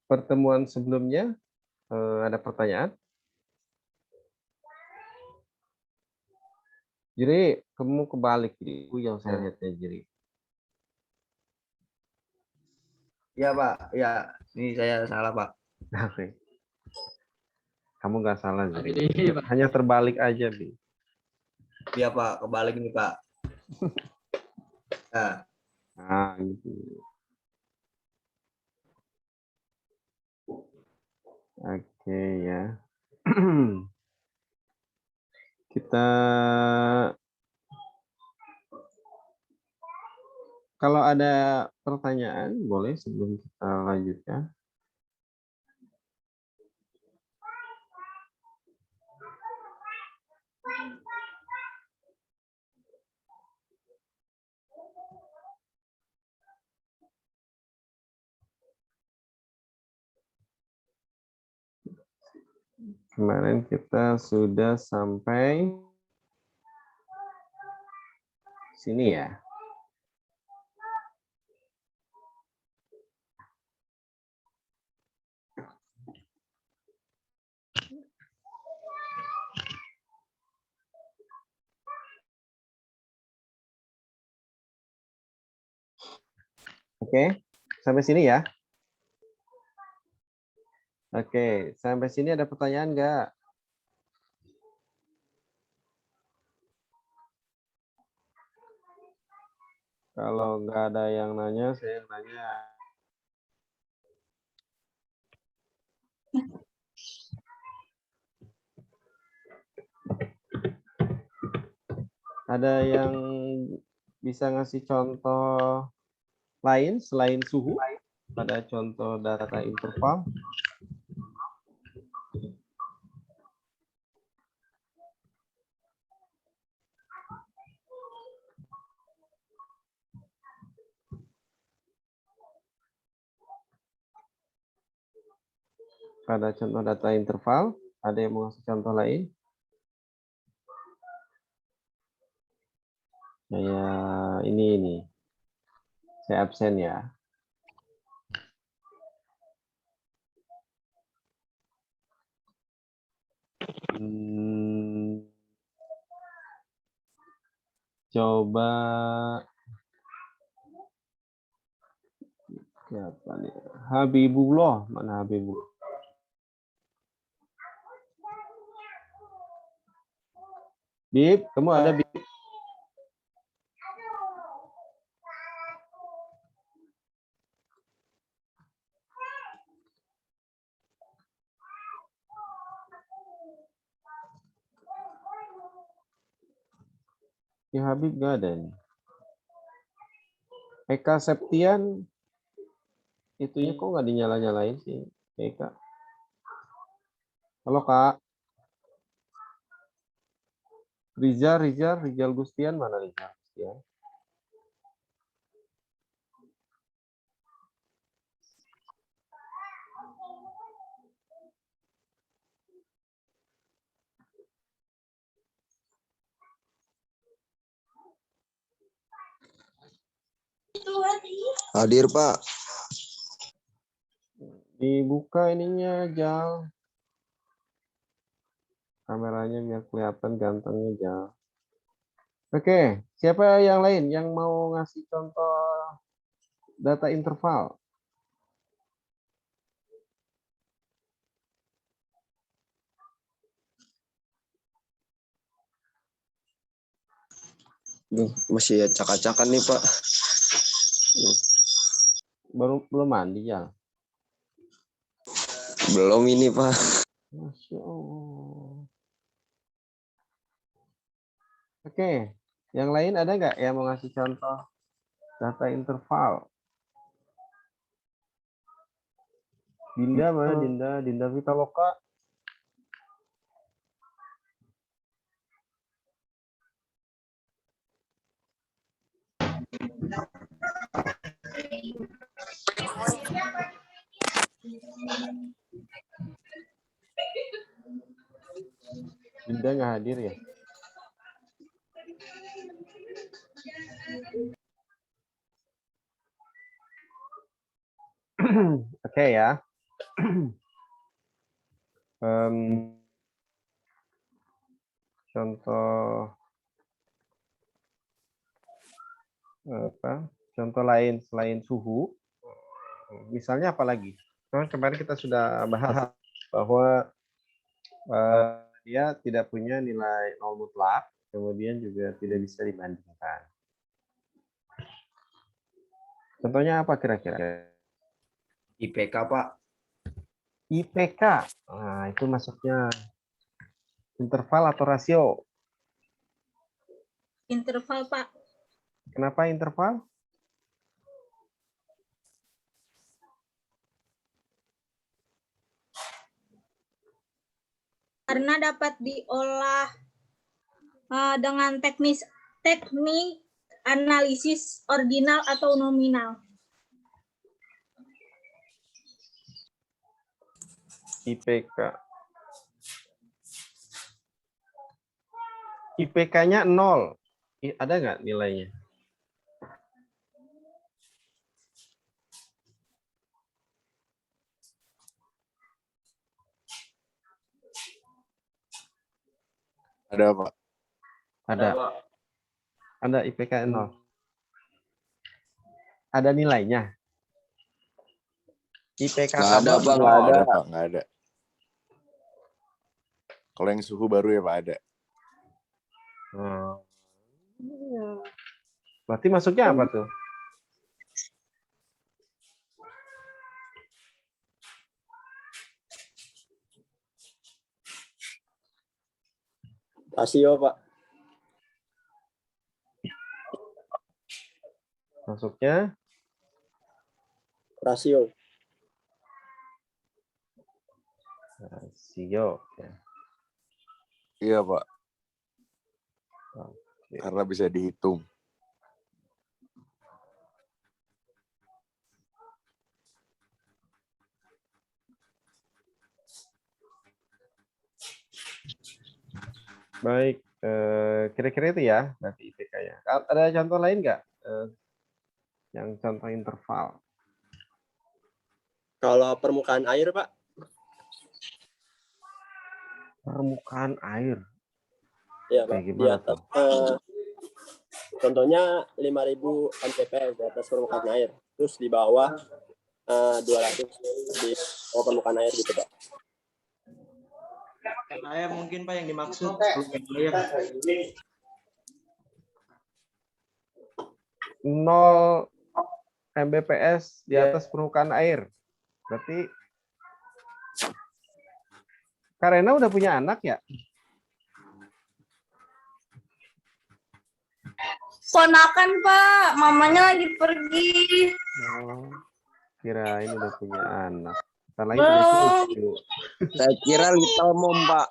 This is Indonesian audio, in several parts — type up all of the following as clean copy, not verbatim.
Pertemuan sebelumnya ada pertanyaan? Jadi kamu kebalik itu yang saya lihatnya jadi. Ya Pak, ya ini saya salah Pak. Oke. Kamu nggak salah jadi. Hanya terbalik aja, Bi. Iya Pak, kebalik nih Pak. Nah, gitu. Oke ya. Kita kalau ada pertanyaan boleh sebelum kita lanjutkan. Kemarin kita sudah sampai sini ya. Oke, sampai sini ya. Oke, sampai sini ada pertanyaan nggak? Kalau nggak ada yang nanya, saya nanya. Ada yang bisa ngasih contoh lain selain suhu? Pada contoh data interval? Pada contoh data interval, ada yang mau ngasih contoh lain? Kayak ini. Saya absen ya. Coba siapa nih? Habibullah, mana Habibullah? Bib, kamu ada Bib? Ya Habib gak ada nih. Eka Septian, itunya kok nggak dinyala-nyalain sih, Eka? Halo Kak. Rizal Gustian, mana Rizal Gustian? Hadir Pak. Dibuka ininya, Jal. Kameranya biar kelihatan gantengnya, Jal. Oke, siapa yang lain yang mau ngasih contoh data interval? Masih acak-acakan nih Pak. Belum mandi ya? Belum ini Pak. Masya Allah. Oke, yang lain ada nggak yang mau ngasih contoh data interval? Dinda mana Dinda? Dinda Vitaloka. Dinda nggak hadir ya? Oke ya. Contoh apa? Contoh lain selain suhu, misalnya apa lagi? Kemarin kita sudah bahas bahwa dia tidak punya nilai nol mutlak, kemudian juga tidak bisa dibandingkan. Contohnya apa kira-kira? IPK, Pak. IPK. Nah, itu masuknya interval atau rasio. Interval, Pak. Kenapa interval? Karena dapat diolah dengan teknik analisis ordinal atau nominal. IPK. IPK-nya 0. Ada nggak nilainya? Ada, Pak. Ada. Ada IPK 0. Ada nilainya. IPK Nggak ada, kamu Bang. Nggak nol. ada, Pak. Nggak ada. Kalau yang suhu baru ya, Pak, ada. Berarti masuknya apa tuh? Rasio, Pak. Masuknya Rasio. rasio. Ya. Iya, Pak. Oke. Karena bisa dihitung. Baik, kira-kira itu ya berarti IPK-nya. Ada contoh lain nggak? Yang contoh interval. Kalau permukaan air, Pak. Permukaan air. Iya, Kayak Pak. gimana Di atas, contohnya 5.000 mppl di atas permukaan air. Terus di bawah 200 di bawah permukaan air gitu, Pak. Air mungkin Pak yang dimaksud air. 0 Mbps di atas permukaan air. Berarti Karena udah punya anak ya? Ponakan Pak, mamanya lagi pergi. Oh, kirain udah punya anak. Ntar lagi Belum. punya cucu. Saya kira little mom, Pak.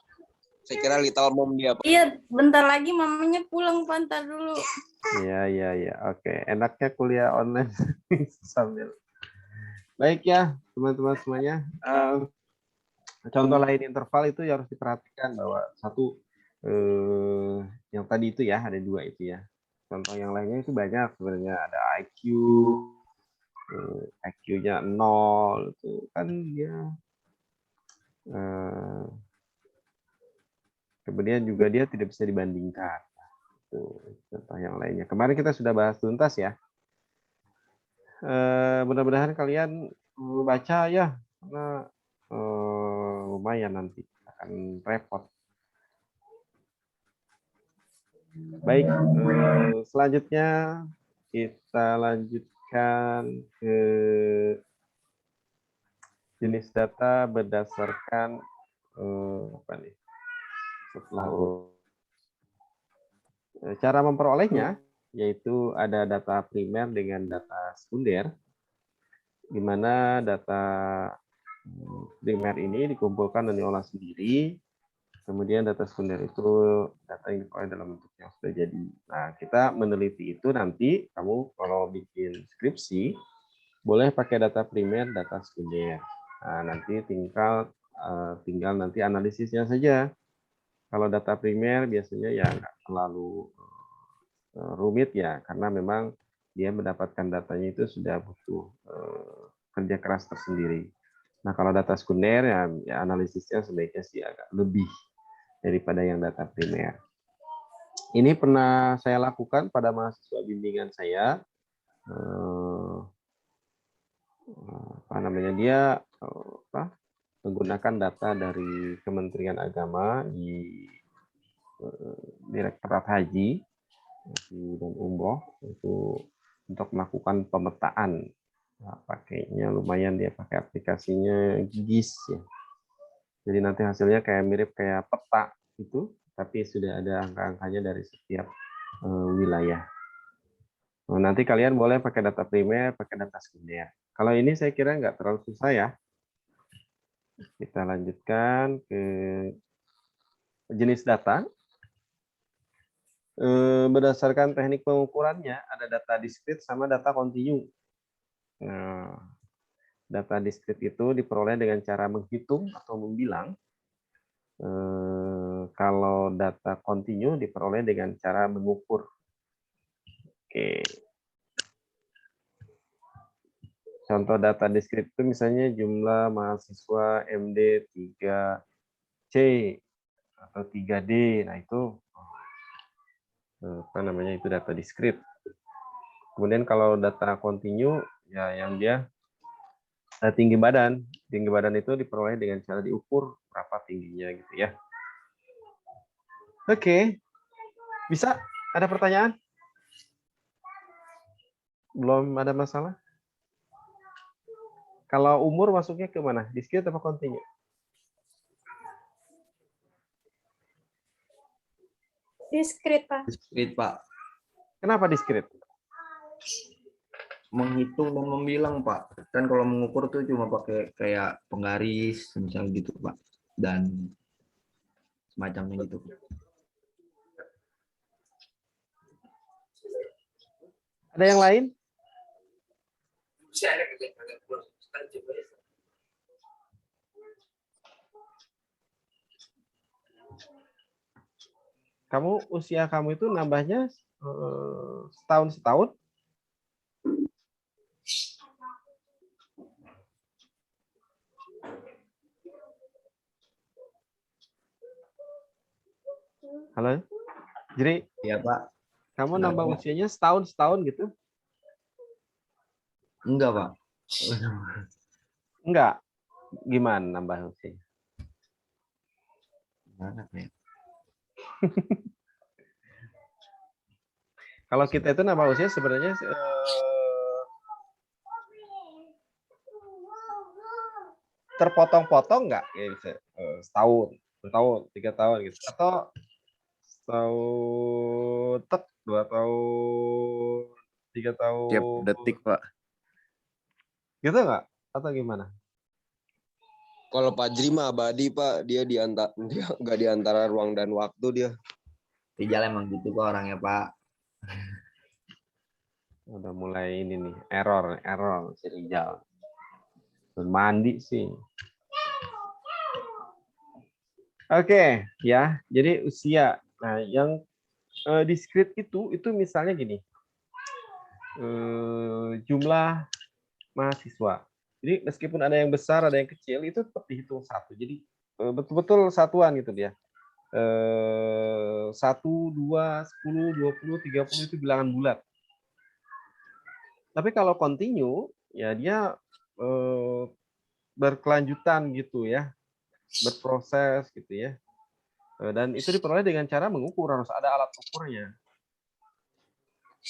Saya kira little mom dia, Pak. Iya, bentar lagi mamanya pulang Pak, ntar dulu. Iya. Oke, enaknya kuliah online sambil. Baik ya, teman-teman semuanya. Contoh lain interval itu harus diperhatikan bahwa satu yang tadi itu ya, ada dua itu ya. Contoh yang lainnya itu banyak sebenarnya, ada IQ-nya 0 itu kan dia kemudian juga dia tidak bisa dibandingkan. Itu contoh yang lainnya. Kemarin kita sudah bahas tuntas ya. Mudah-mudahan kalian baca ya, karena lumayan nanti akan repot. Baik, selanjutnya kita lanjutkan ke jenis data berdasarkan apa nih? Setelah cara memperolehnya, yaitu ada data primer dengan data sekunder, di mana data primer ini dikumpulkan dan diolah sendiri. Kemudian data sekunder itu data yang diperoleh dalam bentuk yang sudah jadi. Nah, kita meneliti itu nanti, kamu kalau bikin skripsi, boleh pakai data primer, data sekunder. Nah, nanti tinggal nanti analisisnya saja. Kalau data primer biasanya ya nggak terlalu rumit ya, karena memang dia mendapatkan datanya itu sudah butuh kerja keras tersendiri. Nah, kalau data sekunder ya analisisnya sebaiknya sih agak lebih daripada yang data primer. Ini pernah saya lakukan pada mahasiswa bimbingan saya. Apa namanya, dia menggunakan data dari Kementerian Agama di Direktorat Haji dan Umroh itu untuk melakukan pemetaan. Nah, pakainya lumayan, dia pakai aplikasinya GIS ya. Jadi nanti hasilnya kayak mirip kayak peta itu, tapi sudah ada angka-angkanya dari setiap wilayah. Nah, nanti kalian boleh pakai data primer, pakai data sekunder. Kalau ini saya kira nggak terlalu susah ya. Kita lanjutkan ke jenis data. Berdasarkan teknik pengukurannya, ada data diskrit sama data kontinu. Nah, data diskrit itu diperoleh dengan cara menghitung atau membilang. Kalau data kontinu diperoleh dengan cara mengukur. Oke. Contoh data diskrit itu misalnya jumlah mahasiswa MD 3C atau 3D. Nah, itu apa namanya, itu data diskrit. Kemudian kalau data kontinu ya yang dia tinggi badan. Tinggi badan itu diperoleh dengan cara diukur berapa tingginya gitu ya. Oke. Bisa? Ada pertanyaan? Belum ada masalah? Kalau umur masuknya ke mana? Diskrit atau kontinu? Diskrit, Pak. Diskrit, Pak. Kenapa diskrit? Menghitung dan membilang, Pak. Kan kalau mengukur tuh cuma pakai kayak penggaris, misalnya gitu, Pak. Dan semacamnya gitu. Ada yang lain? Usia kamu itu nambahnya setahun? Halo? Jadi Iya, Pak. kamu Enggak, nambah Pak. usianya setahun gitu? Enggak, Pak. Enggak. Gimana nambah usianya? Gimana, Pak? Kalau kita itu nambah usia sebenarnya terpotong-potong nggak? Ya bisa setahun, 2 tahun, 3 tahun gitu. Atau setahun, 2 tahun, 3 tahun. Tiap detik, Pak. Gitu nggak? Atau gimana? Kalau Pak Jri mah abadi, Pak. Dia dia nggak di antara ruang dan waktu dia. Rijal emang gitu kok orangnya, Pak. Udah mulai ini nih, error si Rijal. Mandi sih. Oke, ya. Jadi usia. Nah, yang diskrit itu misalnya gini. Jumlah mahasiswa. Jadi meskipun ada yang besar, ada yang kecil, itu tetap dihitung satu. Jadi betul-betul satuan gitu dia. 1, 2, 10, 20, 30 itu bilangan bulat. Tapi kalau continue, ya dia berkelanjutan gitu ya, berproses gitu ya. Dan itu diperoleh dengan cara mengukur, harus ada alat ukurnya.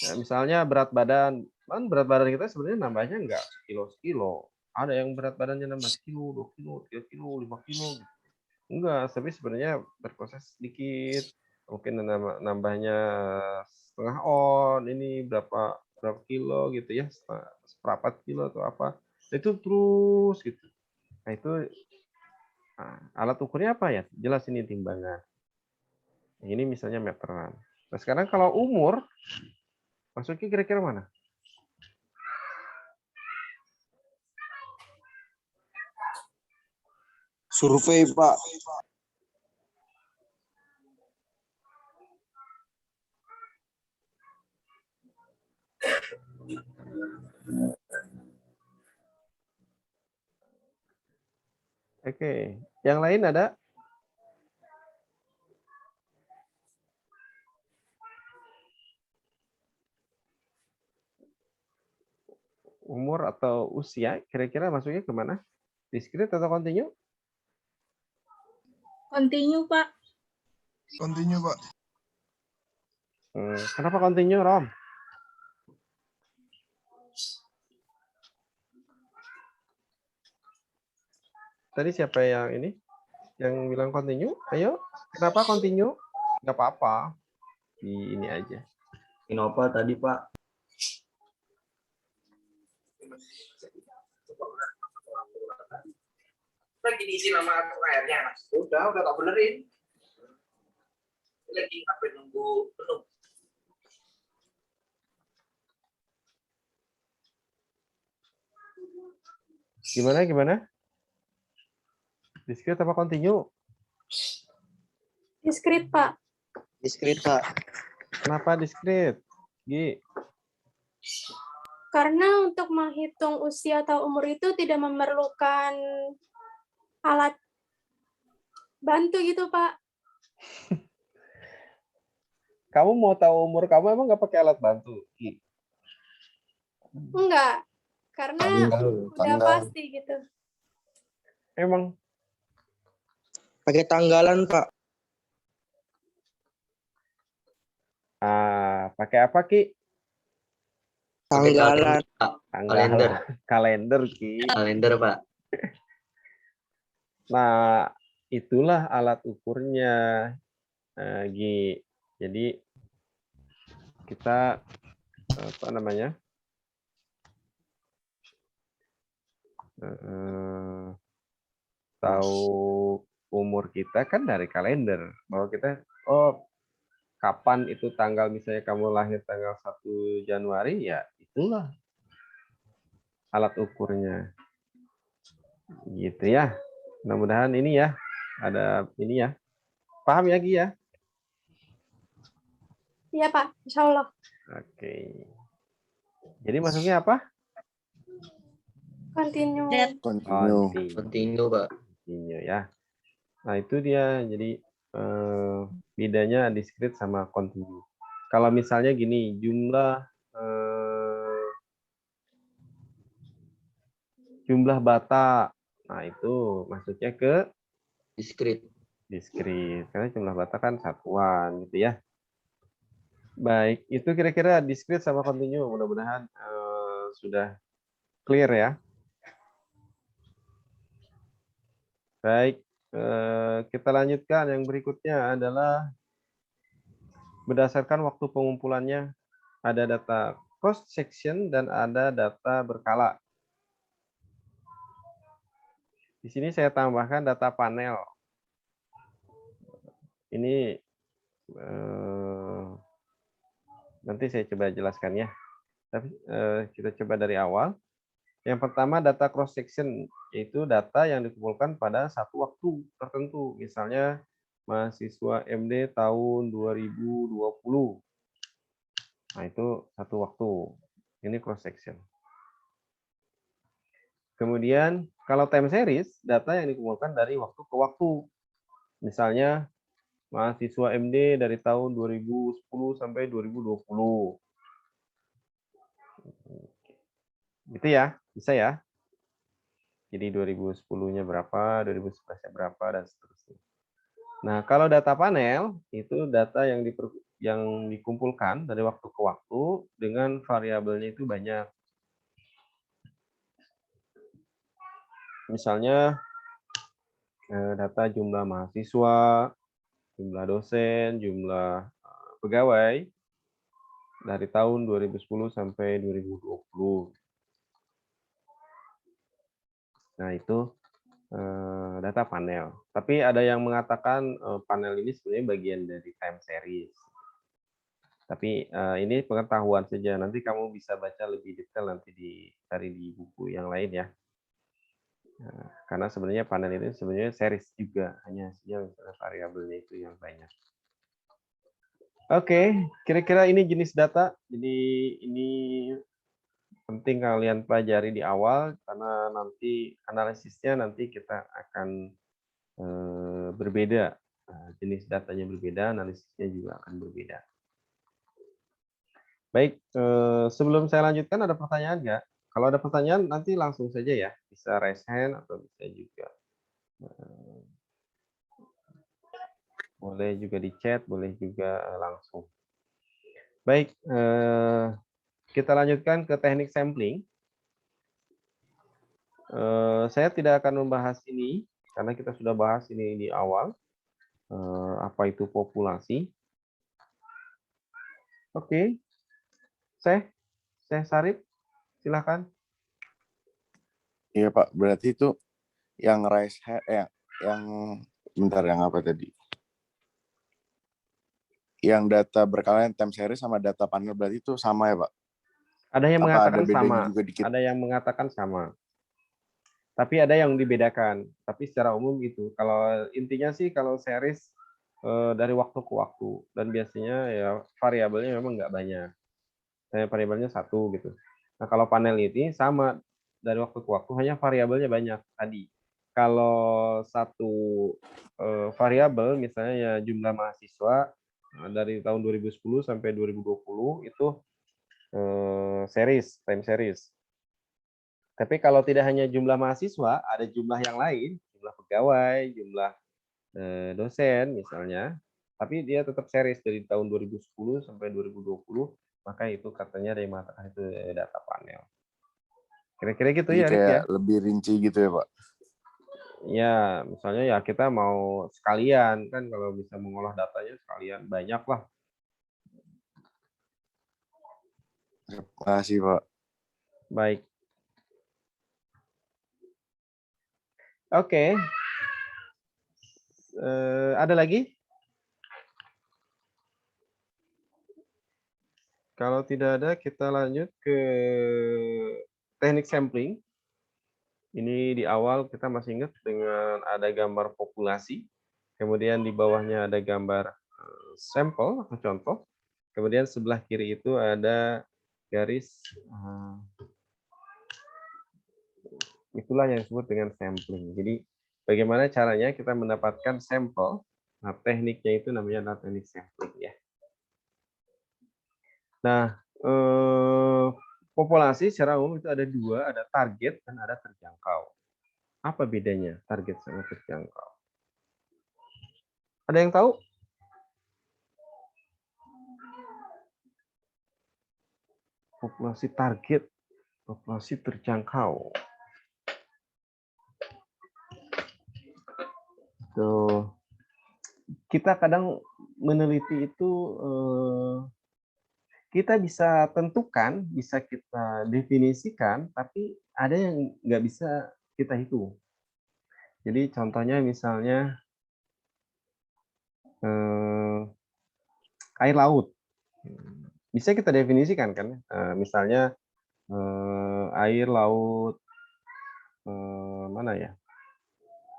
Nah, misalnya berat badan, kan berat badan kita sebenarnya nambahnya nggak sekilo. Ada yang berat badannya nambah sekilo, 2 kilo, 3 kilo, 5 kilo. Enggak, tapi sebenarnya berproses sedikit. Mungkin nambahnya setengah on, ini berapa kilo gitu ya, seperempat kilo atau apa. Itu terus gitu. Nah, itu alat ukurnya apa ya? Jelas ini timbangan. Ini misalnya meteran. Nah, sekarang kalau umur, masuknya kira-kira mana? Survei, Pak. Oke, yang lain ada? Umur atau usia, kira-kira masuknya kemana? Diskrit atau kontinu? Continue, Pak. Continue, Pak. Kenapa kontinu, Rom? Tadi siapa yang ini? Yang bilang kontinu? Ayo, kenapa kontinu? Nggak apa-apa. Di ini aja. Innova tadi Pak. Lagi diisi nama akun airnya, Mas. Udah tak benerin. Lagi sampai nunggu penuh. Gimana? Diskrit apa kontinu? Diskrit, Pak. Diskrit, Pak. Kenapa diskrit? Gi. Karena untuk menghitung usia atau umur itu tidak memerlukan alat bantu gitu, Pak. Kamu mau tahu umur kamu emang nggak pakai alat bantu? Gi. Enggak. Karena udah pasti gitu. Emang Pakai tanggalan, Pak. pakai apa, Ki? Tanggalan. Kalender, Ki. Kalender Pak. Nah, itulah alat ukurnya, Gi. Jadi kita apa namanya? Tahu umur kita kan dari kalender. Bahwa kita kapan itu tanggal, misalnya kamu lahir tanggal 1 Januari, ya itulah alat ukurnya. Gitu ya. Mudah-mudahan ini ya, ada ini ya. Paham ya, Gi ya? Iya, Pak. Insya Allah. Oke. Jadi masuknya apa? Continue. Continue Pak. Continue ya. Nah, itu dia. Jadi bedanya diskrit sama continue. Kalau misalnya gini, jumlah bata, nah itu masuknya ke Diskrit. Karena jumlah bata kan satuan gitu ya. Baik, itu kira-kira diskrit sama continue. Mudah-mudahan sudah clear ya. Baik, kita lanjutkan. Yang berikutnya adalah berdasarkan waktu pengumpulannya, ada data cross section dan ada data berkala. Di sini saya tambahkan data panel. Ini nanti saya coba jelaskan ya. Tapi kita coba dari awal. Yang pertama data cross section, yaitu data yang dikumpulkan pada satu waktu tertentu. Misalnya mahasiswa MD tahun 2020. Nah, itu satu waktu. Ini cross section. Kemudian kalau time series, data yang dikumpulkan dari waktu ke waktu. Misalnya mahasiswa MD dari tahun 2010 sampai 2020. Gitu ya, bisa ya. Jadi 2010-nya berapa, 2011-nya berapa, dan seterusnya. Nah, kalau data panel, itu data yang dikumpulkan dari waktu ke waktu dengan variabelnya itu banyak. Misalnya, data jumlah mahasiswa, jumlah dosen, jumlah pegawai dari tahun 2010 sampai 2020. Nah, itu data panel. Tapi ada yang mengatakan panel ini sebenarnya bagian dari time series. Tapi ini pengetahuan saja. Nanti kamu bisa baca lebih detail nanti cari di buku yang lain ya. Karena sebenarnya panel ini sebenarnya series juga, hanya variabelnya itu yang banyak. Oke, kira-kira ini jenis data. Jadi ini penting kalian pelajari di awal karena nanti analisisnya nanti kita akan berbeda. Nah, jenis datanya berbeda, analisisnya juga akan berbeda. Baik, sebelum saya lanjutkan ada pertanyaan nggak? Kalau ada pertanyaan nanti langsung saja ya, bisa raise hand atau bisa juga boleh juga di chat, boleh juga langsung. Baik, kita lanjutkan ke teknik sampling. Saya tidak akan membahas ini karena kita sudah bahas ini di awal. Apa itu populasi? Oke, Syekh Sarip, silakan. Iya Pak, berarti itu yang raise hand, yang bentar, yang apa tadi? Yang data berkala time series sama data panel berarti itu sama ya Pak? Ada yang Apa mengatakan ada bedanya sama, juga dikit? ada yang mengatakan sama. Tapi ada yang dibedakan. Tapi secara umum gitu. Kalau intinya sih kalau series dari waktu ke waktu dan biasanya ya variabelnya memang nggak banyak. Variabelnya satu gitu. Nah kalau panel ini sama dari waktu ke waktu hanya variabelnya banyak tadi. Kalau satu variabel misalnya ya jumlah mahasiswa dari tahun 2010 sampai 2020 itu series, time series. Tapi kalau tidak hanya jumlah mahasiswa, ada jumlah yang lain, jumlah pegawai, jumlah dosen misalnya, tapi dia tetap series dari tahun 2010 sampai 2020, maka itu katanya ada yang mengatakan itu data panel. Kira-kira gitu Jadi ya, Rik kayak ya? lebih rinci gitu ya Pak? Ya, misalnya ya kita mau sekalian, kan kalau bisa mengolah datanya sekalian, banyak lah. Terima kasih Pak. Baik. Oke. Ada lagi? Kalau tidak ada, kita lanjut ke teknik sampling. Ini di awal kita masih ingat dengan ada gambar populasi, kemudian di bawahnya ada gambar sampel atau contoh, kemudian sebelah kiri itu ada garis, itulah yang disebut dengan sampling. Jadi bagaimana caranya kita mendapatkan sampel? Nah, tekniknya itu namanya teknik sampling ya. Nah, populasi secara umum itu ada dua, ada target dan ada terjangkau. Apa bedanya target sama terjangkau? Ada yang tahu? Populasi target, populasi terjangkau. Tuh. Kita kadang meneliti itu kita bisa tentukan, bisa kita definisikan, tapi ada yang nggak bisa kita hitung. Jadi contohnya misalnya air laut. Bisa kita definisikan kan? Misalnya air laut mana ya?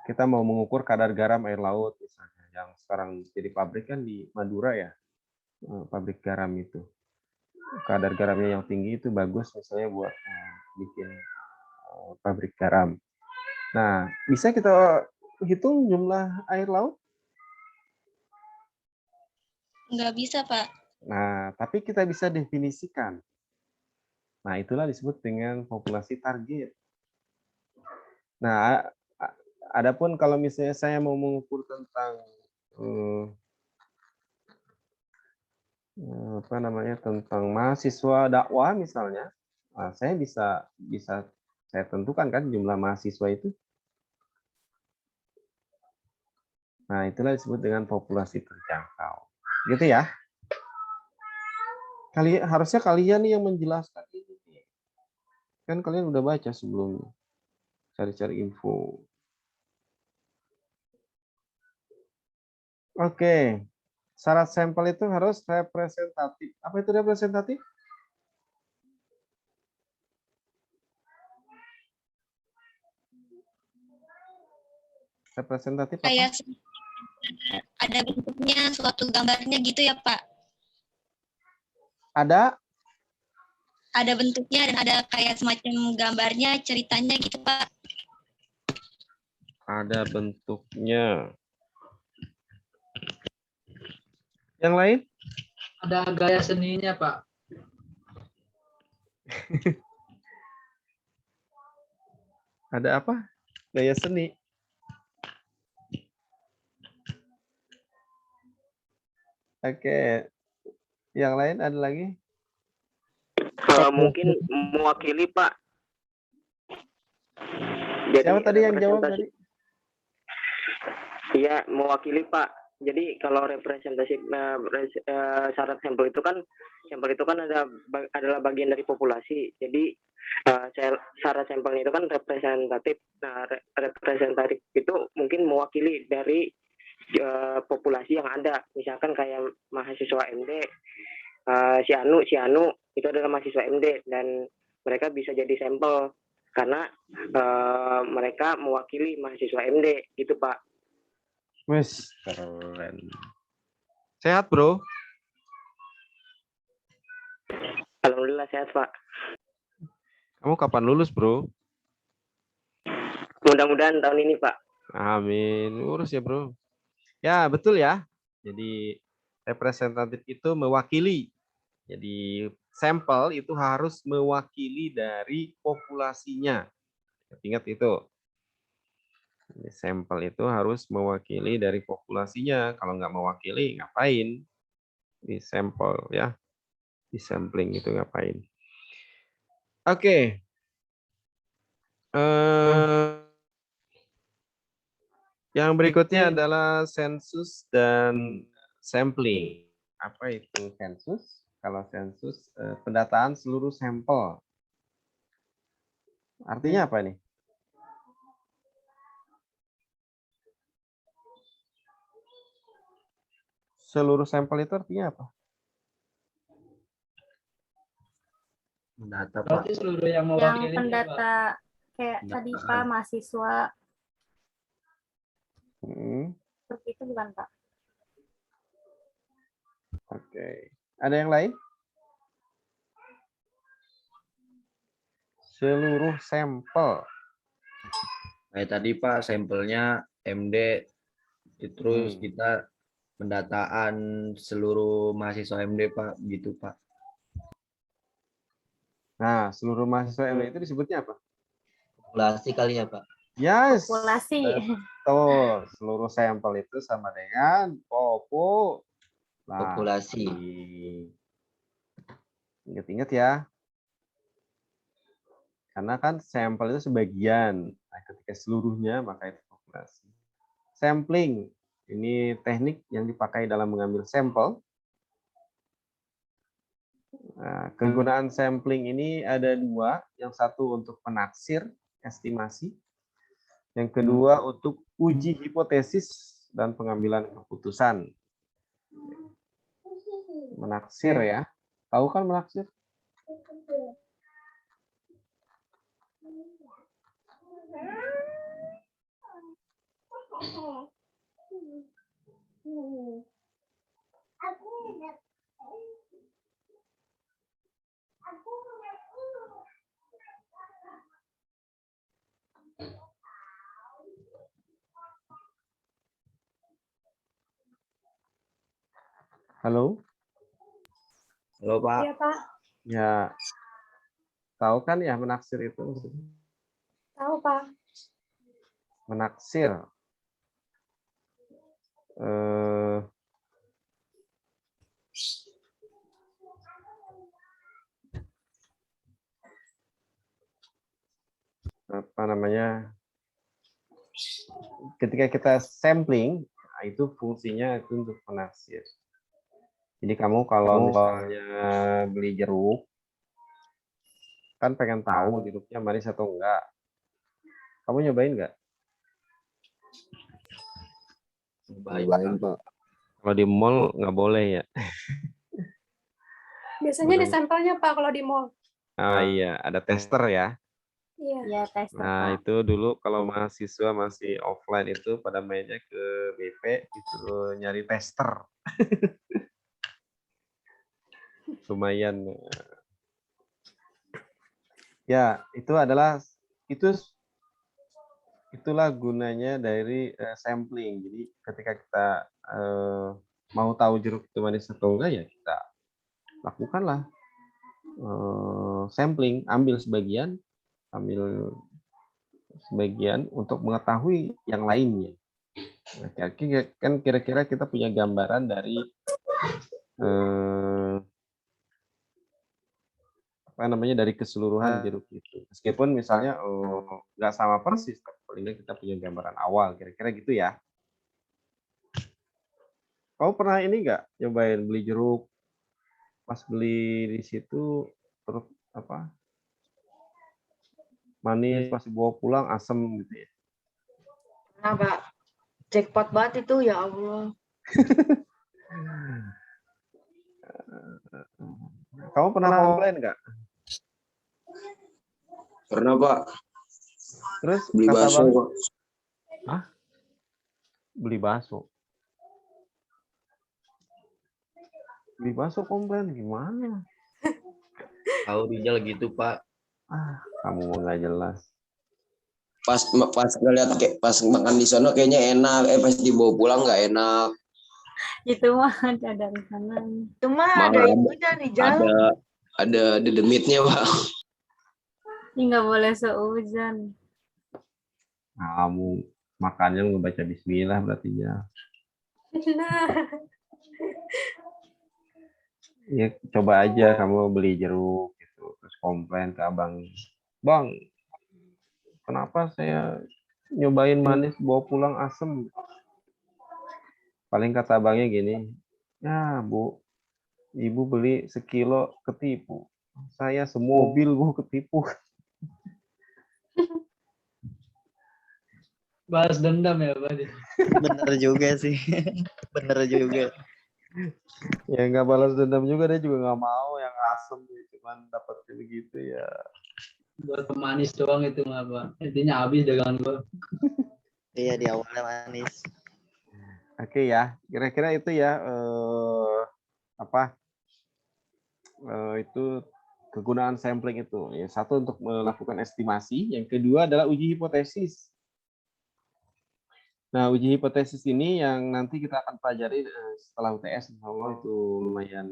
Kita mau mengukur kadar garam air laut misalnya, yang sekarang jadi pabrik kan di Madura ya, pabrik garam itu. Kadar garamnya yang tinggi itu bagus misalnya buat bikin pabrik garam. Nah, bisa kita hitung jumlah air laut? Nggak bisa, Pak. Nah, tapi kita bisa definisikan. Nah, itulah disebut dengan populasi target. Nah, adapun kalau misalnya saya mau mengukur tentang apa namanya, tentang mahasiswa dakwah misalnya, nah, saya bisa saya tentukan kan jumlah mahasiswa itu. Nah, itulah disebut dengan populasi terjangkau. Gitu ya. Harusnya kalian nih yang menjelaskan ini. Kan kalian udah baca sebelumnya. Cari-cari info. Oke. Syarat sampel itu harus representatif. Apa itu representatif? Representatif apa? Kayak ada bentuknya, suatu gambarnya gitu ya, Pak? Ada ada bentuknya dan ada kayak semacam gambarnya, ceritanya gitu, Pak. Ada bentuknya. Yang lain? Ada gaya seninya, Pak. Ada apa? Gaya seni. Oke. Yang lain ada lagi? Mungkin mewakili, Pak. Jadi, siapa tadi yang jawab tadi? Iya, mewakili, Pak. Jadi kalau representasi syarat sampel itu kan adalah bagian dari populasi. Jadi syarat sampelnya itu kan representatif. Nah, representatif itu mungkin mewakili dari populasi yang ada. Misalkan kayak mahasiswa MD, si Anu itu adalah mahasiswa MD dan mereka bisa jadi sampel karena mereka mewakili mahasiswa MD gitu, Pak. Wes, keren. Sehat, Bro? Alhamdulillah sehat, Pak. Kamu kapan lulus, Bro? Mudah-mudahan tahun ini, Pak. Amin. Urus ya, Bro. Ya, betul ya. Jadi representatif itu mewakili. Jadi sampel itu harus mewakili dari populasinya. Ingat itu. Sampel itu harus mewakili dari populasinya. Kalau nggak mewakili, ngapain? Di sampel ya. Di sampling itu ngapain? Oke. Yang berikutnya adalah sensus dan sampling. Apa itu sensus? Kalau sensus, pendataan seluruh sampel. Artinya apa nih? Seluruh sampel itu artinya apa? Mendata, Pak. Berarti seluruh yang Yang mewakili, Pak. pendata kayak tadi Pak, mahasiswa. Seperti itu bukan, Pak? Oke. Ada yang lain? Seluruh sampel. Kayak tadi, Pak, sampelnya MD, terus kita pendataan seluruh mahasiswa MD, Pak, gitu, Pak. Nah, seluruh mahasiswa MD itu disebutnya apa? Populasi kali ya, Pak? Yes. Populasi. Betul. Seluruh sampel itu sama dengan populasi. Ingat-ingat ya. Karena kan sampel itu sebagian. Nah, ketika seluruhnya maka itu populasi. Sampling. Ini teknik yang dipakai dalam mengambil sampel. Nah, kegunaan sampling ini ada dua. Yang satu untuk penaksir, estimasi. Yang kedua untuk uji hipotesis dan pengambilan keputusan. Menaksir ya. Tahu kan menaksir? Halo? Halo, Pak. Iya, Pak. Ya. Tahu kan ya menaksir itu? Tahu, Pak. Menaksir. Apa namanya? Ketika kita sampling, itu fungsinya itu untuk menaksir. Jadi kamu kalau misalnya beli jeruk, kan pengen tahu jeruknya manis atau enggak. Kamu nyobain enggak? Nyobain, Pak. Kalau di mall nggak boleh ya. Biasanya di sampelnya, Pak, kalau di mall. Ah iya, ada tester ya. Iya, tester, Nah, Pak. itu dulu kalau mahasiswa masih offline itu pada mainnya ke BP itu nyari tester. Lumayan. Ya, itulah gunanya dari sampling. Jadi ketika kita mau tahu jeruk itu manis atau enggak, ya kita lakukanlah sampling, ambil sebagian untuk mengetahui yang lainnya. Nah, kira-kira kita punya gambaran dari dari keseluruhan jeruk itu. Meskipun misalnya nggak sama persis, tapi paling nggak kita punya gambaran awal, kira-kira gitu ya. Kamu pernah ini nggak nyobain beli jeruk, pas beli di situ terus manis, pas dibawa pulang asem gitu ya? Nah, Pak, jackpot banget itu, ya Allah. Kamu pernah komplain nggak? Pernah, Pak. Terus Beli kata bakso, Bang, Pak. Hah? Beli bakso? Beli bakso komplain gimana? Tahu Rizal gitu, Pak. Kamu nggak jelas. Pas ngeliat pas makan di sono kayaknya enak, pas dibawa pulang nggak enak. Itu mah ada di sana. Itu mah ada itunya, Rizal. Ada demitnya, Pak. Ini nggak boleh seuzan. Kamu makannya nggak baca bismillah berarti ya. Ya coba aja kamu beli jeruk gitu, terus komplain ke abang, Bang, kenapa saya nyobain manis bawa pulang asem? Paling kata abangnya gini, ya Bu, Ibu beli sekilo ketipu, saya semobil Bu ketipu. Balas dendam ya, Pak. Bener juga sih. Bener juga. Ya nggak balas dendam juga, dia juga nggak mau yang asem, cuman dapat begitu ya. Buat pemanis doang itu mah, Pak. Intinya habis dagangan gua. Iya, di awalnya manis. Oke ya, kira-kira itu ya itu kegunaan sampling itu. Ya, satu untuk melakukan estimasi, yang kedua adalah uji hipotesis. Nah, uji hipotesis ini yang nanti kita akan pelajari setelah UTS, insya Allah itu lumayan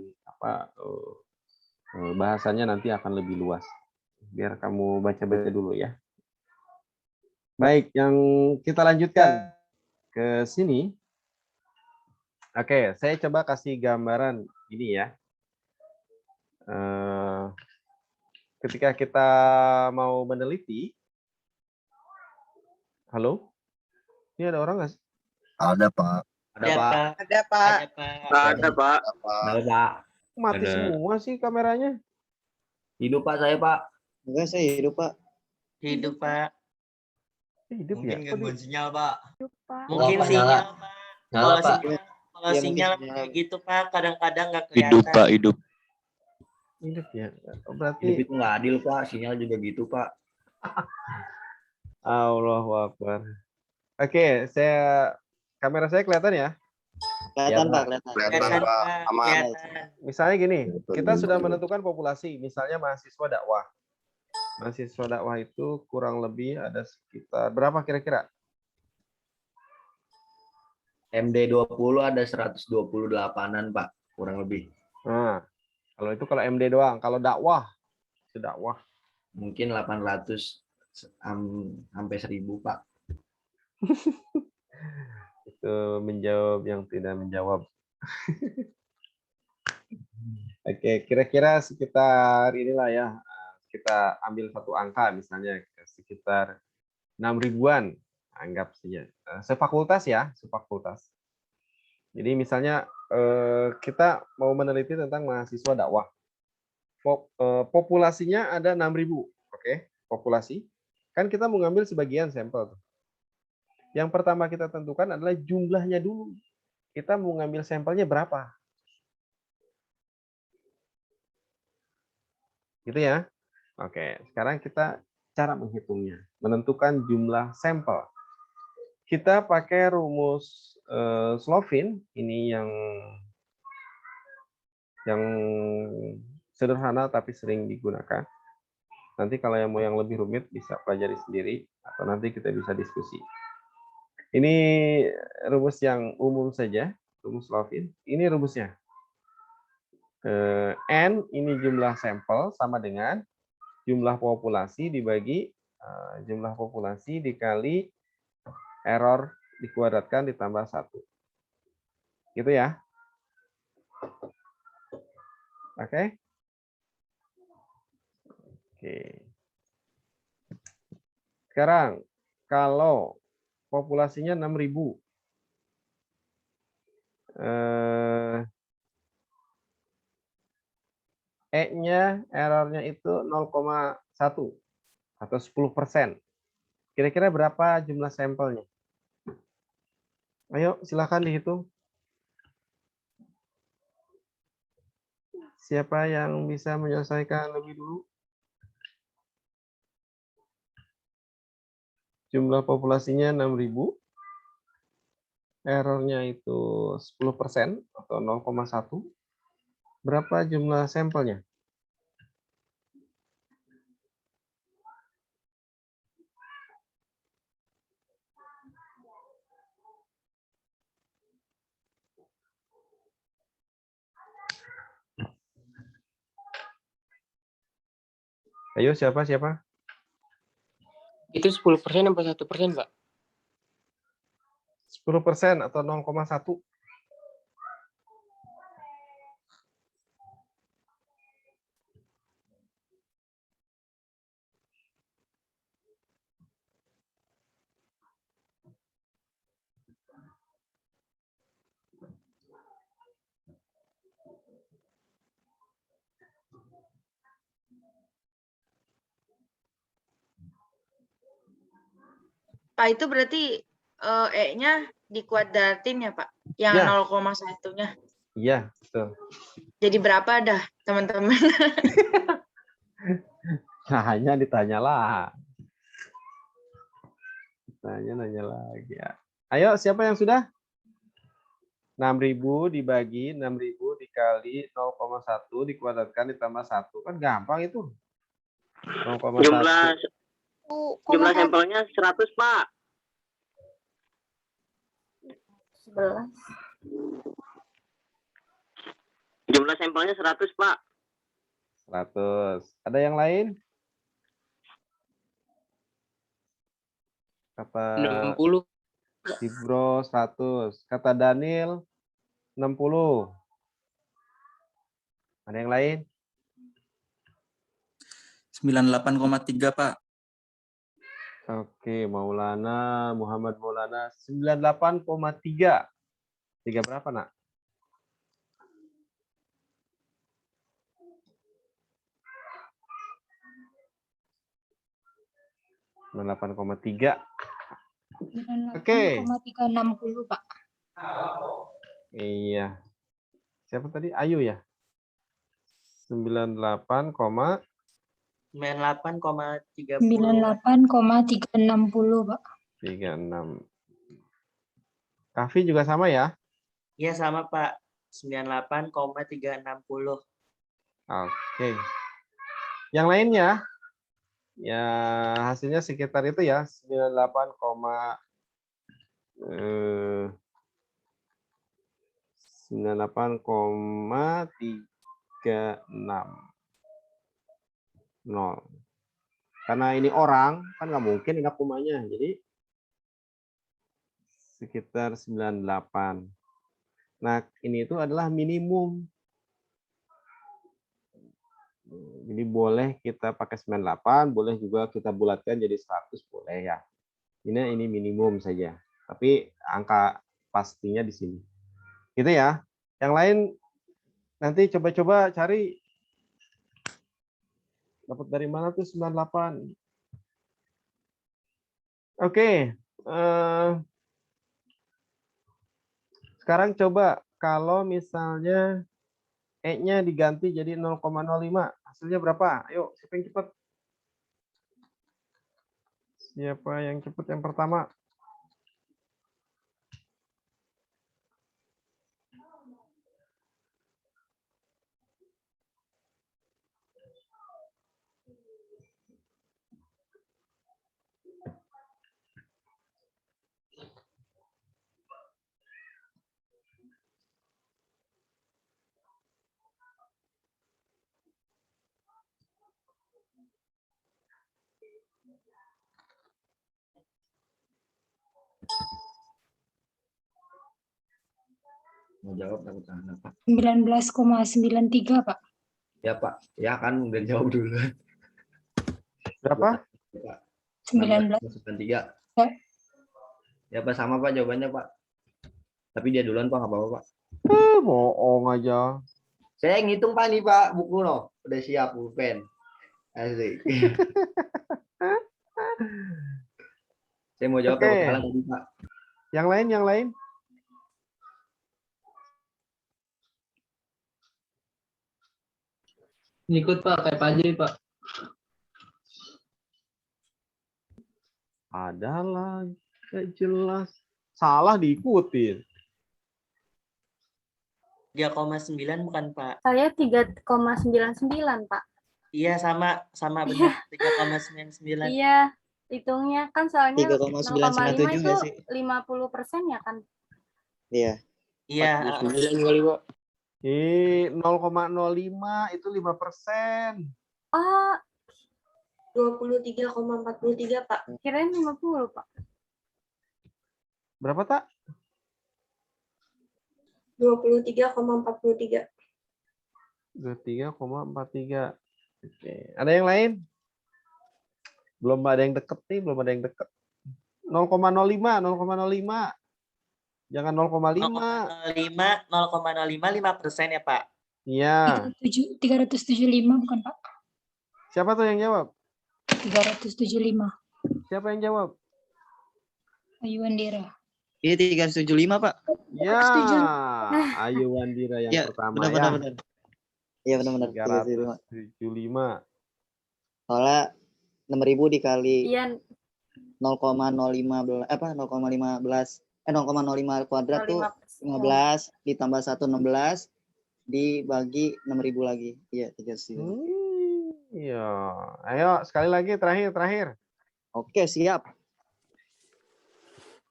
bahasanya nanti akan lebih luas. Biar kamu baca-baca dulu ya. Baik, yang kita lanjutkan ke sini. Oke, saya coba kasih gambaran ini ya. Ketika kita mau meneliti, halo? Ini ada orang nggak sih? Ada, Pak. Ada, Pak. Ada, Pak. Ada, Pak. Ada, Pak. Mati Ada. semua sih kameranya. Hidup, Pak, saya, Pak. Enggak, saya hidup, Pak. Hidup, Pak. Hidup Mungkin ya? gangguan sinyal, Pak. Mungkin Pak, sinyal, Pak. Nyala, Pak. Kalau Iya, sinyal mungkin kayak gitu, Pak, kadang-kadang nggak Hidup, kelihatan. Pak, hidup. Hidup ya. Berarti Hidup itu nggak adil, Pak. Sinyal juga gitu, Pak. Allahu Akbar. Oke, kamera saya kelihatan ya? Kelihatan, Pak, kelihatan. Kelihatan, Pak. Aman. Misalnya gini, kita sudah menentukan populasi, misalnya mahasiswa dakwah. Mahasiswa dakwah itu kurang lebih ada sekitar berapa kira-kira? MD20 ada 128-an, Pak. Kurang lebih. Nah, kalau MD doang, kalau dakwah, dakwah Mungkin 800 sampai 1000, Pak. itu menjawab yang tidak menjawab. Oke, kira-kira sekitar inilah ya. Kita ambil satu angka misalnya sekitar 6.000-an, anggap saja. Sefakultas ya, sefakultas. Jadi misalnya kita mau meneliti tentang mahasiswa dakwah. Populasinya ada 6.000, oke? Populasi. Kan kita mau ngambil sebagian sampel. Yang pertama kita tentukan adalah jumlahnya dulu. Kita mau ngambil sampelnya berapa? Gitu ya. Oke, sekarang kita cara menghitungnya. Menentukan jumlah sampel. Kita pakai rumus Slovin, ini yang sederhana tapi sering digunakan. Nanti kalau yang mau yang lebih rumit bisa pelajari sendiri atau nanti kita bisa diskusi. Ini rumus yang umum saja, rumus Lovin. Ini rumusnya. N ini jumlah sampel sama dengan jumlah populasi dibagi jumlah populasi dikali error dikuadratkan ditambah 1. Gitu ya. Oke. Oke. Sekarang kalau populasinya 6.000 E-nya errornya itu 0,1 atau 10%. Kira-kira berapa jumlah sampelnya? Ayo silakan dihitung. Siapa yang bisa menyelesaikan lebih dulu? Jumlah populasinya 6.000. Errornya itu 10% atau 0,1. Berapa jumlah sampelnya? Ayo siapa? 10% apa 1%, Pak? 10% atau 0,1. Pak, itu berarti E-nya dikuadratin ya, Pak? Yang Ya. 0,1-nya. Iya, betul. Jadi berapa dah, teman-teman? Nah, hanya ditanyalah. Nanya lagi ya. Ayo, siapa yang sudah? 6.000 dibagi 6.000 dikali 0,1 dikuadratkan ditambah 1. Kan gampang itu. 0,1. Jumlah sampelnya 100, Pak. 11. Jumlah sampelnya 100, Pak. 100. Ada yang lain? Kata 60. Ibro 100. Kata Daniel 60. Ada yang lain? 98,3, Pak. Oke, Maulana, Muhammad Maulana 98,3. 3 berapa, Nak? (98,3). Oke. 360, Pak. Iya. Siapa tadi? Ayu ya? 98,3. 98,360, Pak. 36. Kavi juga sama ya? Iya sama Pak, 98,360. Oke. Yang lainnya? Ya hasilnya sekitar itu ya, 98,360. Karena ini orang, kan nggak mungkin ini kumanya. Jadi sekitar 98. Nah, ini itu adalah minimum. Jadi boleh kita pakai 98, boleh juga kita bulatkan jadi 100, boleh ya. Ini minimum saja. Tapi angka pastinya di sini. Gitu ya. Yang lain nanti coba-coba cari dapat dari mana tuh 98. Oke. Sekarang coba kalau misalnya E-nya diganti jadi 0,05. Hasilnya berapa? Ayo, siapa yang cepat? Siapa yang cepat yang pertama? Mau jawab takut salah Pak. 19,93 Pak. Ya Pak, ya kan udah jawab dulu. Berapa? 19. 19,93. Ya Pak, sama Pak jawabannya Pak. Tapi dia duluan Pak, nggak apa-apa Pak. Bohong aja. Saya ngitung Pak nih Pak, buku loh. Udah siap pulpen. Asik. Saya mau jawab takut salah tadi Pak. Yang lain. Ikut Pak, kayak Fajri Pak. Adalah gak jelas. Salah diikutin. 3,9 bukan Pak? Saya 3,99 Pak. Iya sama benar 3,99. Iya, hitungnya kan soalnya 3,997 0,5 itu nggak sih? 50% ya kan? Iya. Iya. 49 kali Pak. 0,05 itu 5%. Oh, 23,43 Pak. kirain 50 Pak. Berapa tak? 23,43. 23,43. Oke. Ada yang lain? Belum ada yang deket nih, belum ada yang deket. 0,05. Jangan 0,5. 0,05 5% ya Pak? Iya. 375 bukan Pak? Siapa tuh yang jawab? 375. Siapa yang jawab? Ayu Andira. Iya 375 Pak. Ya, Ayu Wandira yang Ya, pertama benar. Iya benar. 375. Soalnya 6.000 dikali Iya, 0,015 0,05 kuadrat tuh 15 ditambah 1 16 dibagi 6.000 lagi. Iya 375. Iya. Ayo sekali lagi terakhir. Oke, siap.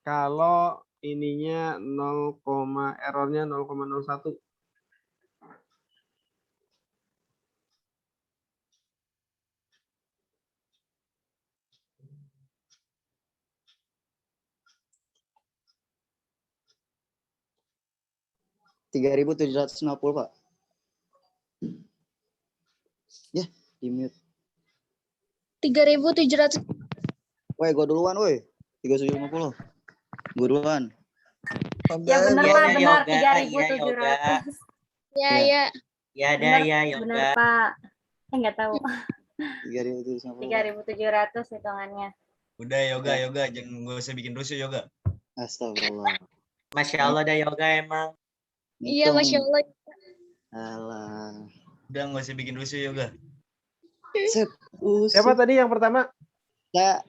Kalau ininya 0, errornya 0,01. $3.750 Pak. Ya, di mute. 3.700. Woi, gua duluan woi. 3.750. Gua duluan. ya benar Pak, benar Yoga. 3.700. Ya. Ya ada Benar, ya benar Yoga. Pak. Nggak tahu. 3.750. 3.700 hitungannya. Udah Yoga, jangan gak usah bikin rusuh Yoga. Astagfirullah. Masya Allah dah Yoga emang. Iya, Masya Allah. Alah. Udah gak usah bikin rusuh Yoga. Siapa tadi yang pertama? Ya.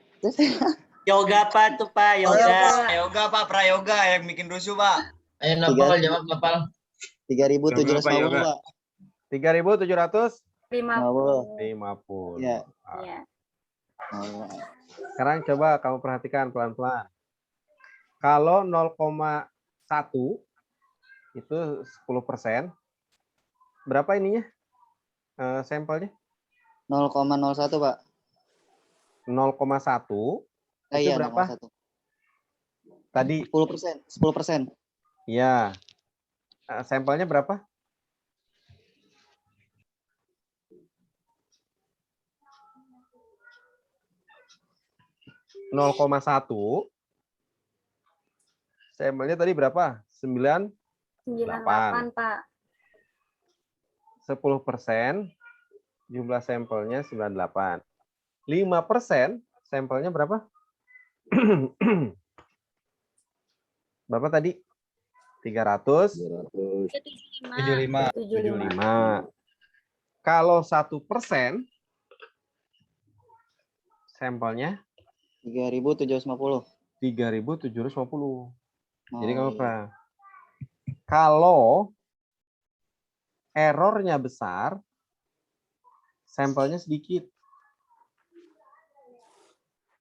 Yoga apa tuh Pak? Yoga Pak, Prayoga yang bikin rusuh Pak. Ayo Napal, jawab Napal. 3.750 Pak. 3.750. Iya. Iya. Sekarang coba kamu perhatikan pelan-pelan. Kalau 0,1 itu 10%. Berapa ininya? Sampelnya? 0,01 Pak. 0,1 itu Iya, berapa? 0,1. Tadi 10%. Iya. Sampelnya berapa? (0,1). Sampelnya tadi berapa? 98 Pak. 10% jumlah sampelnya 98. 5% sampelnya berapa? Berapa tadi? 375. Kalau 1% sampelnya 3.750. 3.750. Jadi Oh, kamu iya. apa? Kalau errornya besar, sampelnya sedikit.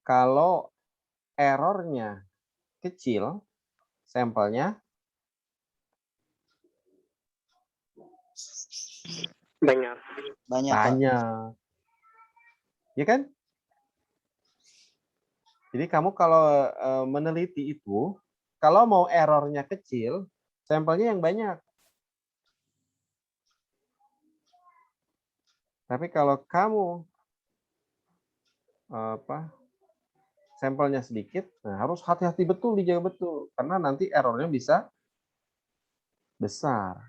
Kalau errornya kecil, sampelnya Banyak. Banyak. Pak. banyak. Ya kan? Jadi kamu kalau meneliti itu, kalau mau errornya kecil, sampelnya yang banyak. Tapi kalau kamu sampelnya sedikit, nah harus hati-hati betul, dijaga betul, karena nanti errornya bisa besar.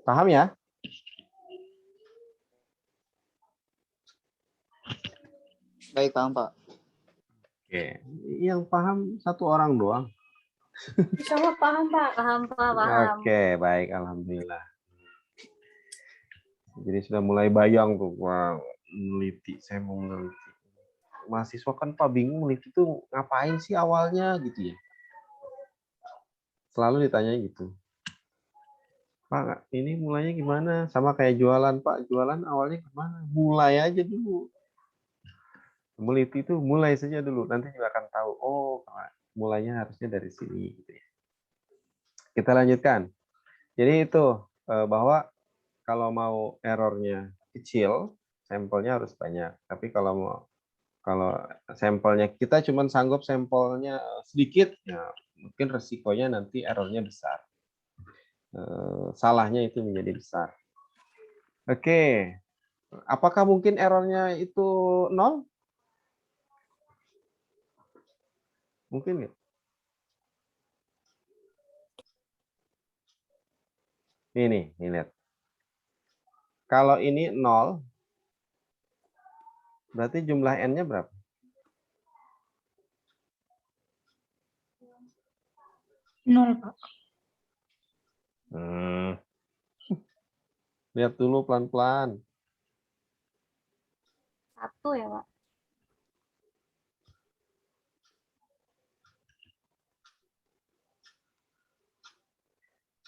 Paham ya? Baik, paham, Pak. Oke, yang paham satu orang doang. Insyaallah paham, Pak. Paham, Pak, paham. Oke, baik, alhamdulillah. Jadi sudah mulai bayang tuh, wah, meneliti, saya mau meneliti. Mahasiswa kan Pak bingung meneliti itu ngapain sih awalnya gitu ya. Selalu ditanya gitu. Pak, ini mulainya gimana? Sama kayak jualan, Pak. Jualan awalnya gimana? Mulai aja dulu. Meneliti itu mulai saja dulu. Nanti juga akan tahu, oh, mulainya harusnya dari sini. Gitu ya. Kita lanjutkan. Jadi itu, bahwa kalau mau errornya kecil, sampelnya harus banyak. Tapi kalau sampelnya kita cuma sanggup sampelnya sedikit, ya mungkin resikonya nanti errornya besar. Salahnya itu menjadi besar. Oke, apakah mungkin errornya itu 0? Mungkin nggak? Ini lihat. Kalau ini 0, berarti jumlah n-nya berapa? Nol, Pak. Lihat dulu pelan-pelan. 1 ya, Pak.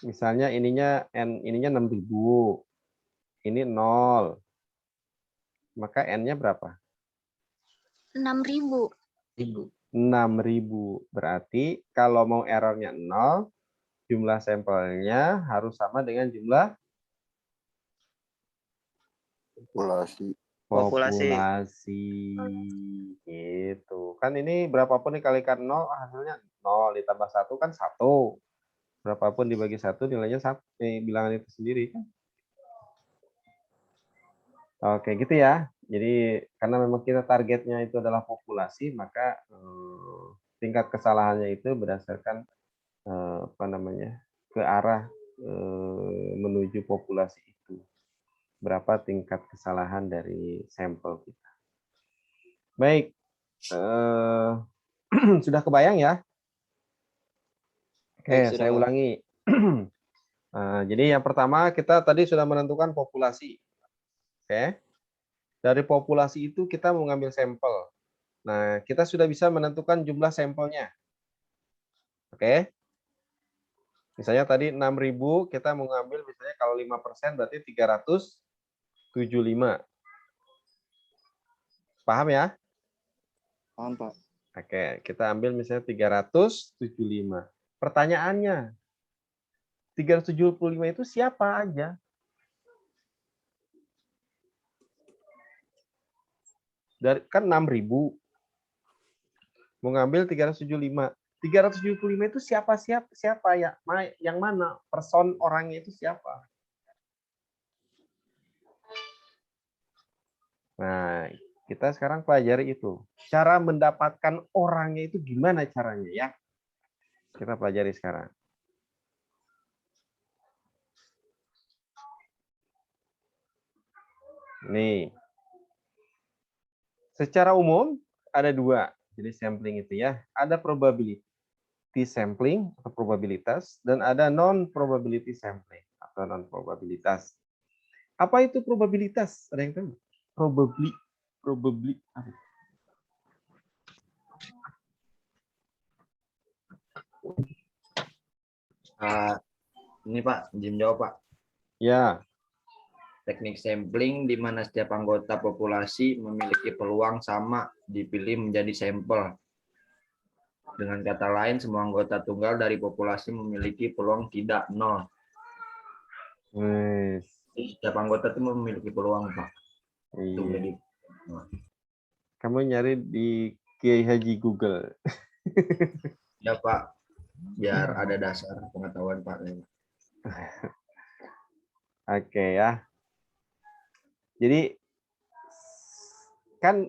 Misalnya ininya 6.000. Ini 0. Maka n-nya berapa? 6.000. 6.000. Berarti kalau mau errornya 0, jumlah sampelnya harus sama dengan jumlah populasi. Gitu. Kan ini berapapun dikalikan 0, hasilnya 0. Ditambah 1 kan 1. Berapapun dibagi 1, nilainya 1. Bilangan itu sendiri kan. Oke, gitu ya. Jadi karena memang kita targetnya itu adalah populasi, maka tingkat kesalahannya itu berdasarkan ke arah menuju populasi itu. Berapa tingkat kesalahan dari sampel kita. Baik, sudah kebayang ya? Oke, Baik, saya ulangi. Jadi yang pertama kita tadi sudah menentukan populasi. Oke. Dari populasi itu kita mengambil sampel. Nah, kita sudah bisa menentukan jumlah sampelnya. Oke. Misalnya tadi 6.000, kita mengambil misalnya kalau 5% berarti 375. Paham ya? Paham, Pak. Oke, kita ambil misalnya 375. Pertanyaannya, 375 itu siapa aja? Dari kan 6.000. Mau ngambil 375. 375 itu siapa ya? Yang mana? Person orangnya itu siapa? Nah, kita sekarang pelajari itu. Cara mendapatkan orangnya itu gimana caranya ya? Kita pelajari sekarang. Nih. Secara umum ada 2 jenis sampling itu ya. Ada probability sampling atau probabilitas dan ada non probability sampling atau non probabilitas. Apa itu probabilitas? Ada yang tahu? Probably. Ini Pak, izin jawab Pak. Ya. Teknik sampling di mana setiap anggota populasi memiliki peluang sama dipilih menjadi sampel. Dengan kata lain, semua anggota tunggal dari populasi memiliki peluang tidak 0. Setiap anggota itu memiliki peluang, Pak. Iya. Kamu nyari di Kiai Haji Google. Ya Pak, biar ada dasar pengetahuan Pak. Oke ya. Jadi kan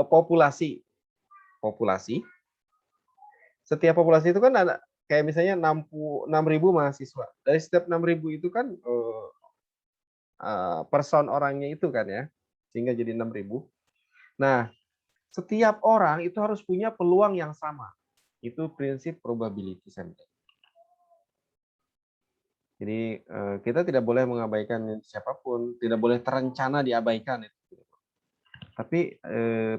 populasi setiap populasi itu kan ada kayak misalnya 6.000 mahasiswa. Dari setiap 6.000 itu kan person orangnya itu kan ya, sehingga jadi 6.000. Nah, setiap orang itu harus punya peluang yang sama. Itu prinsip probability sampling. Jadi kita tidak boleh mengabaikan siapapun, tidak boleh terencana diabaikan. Tapi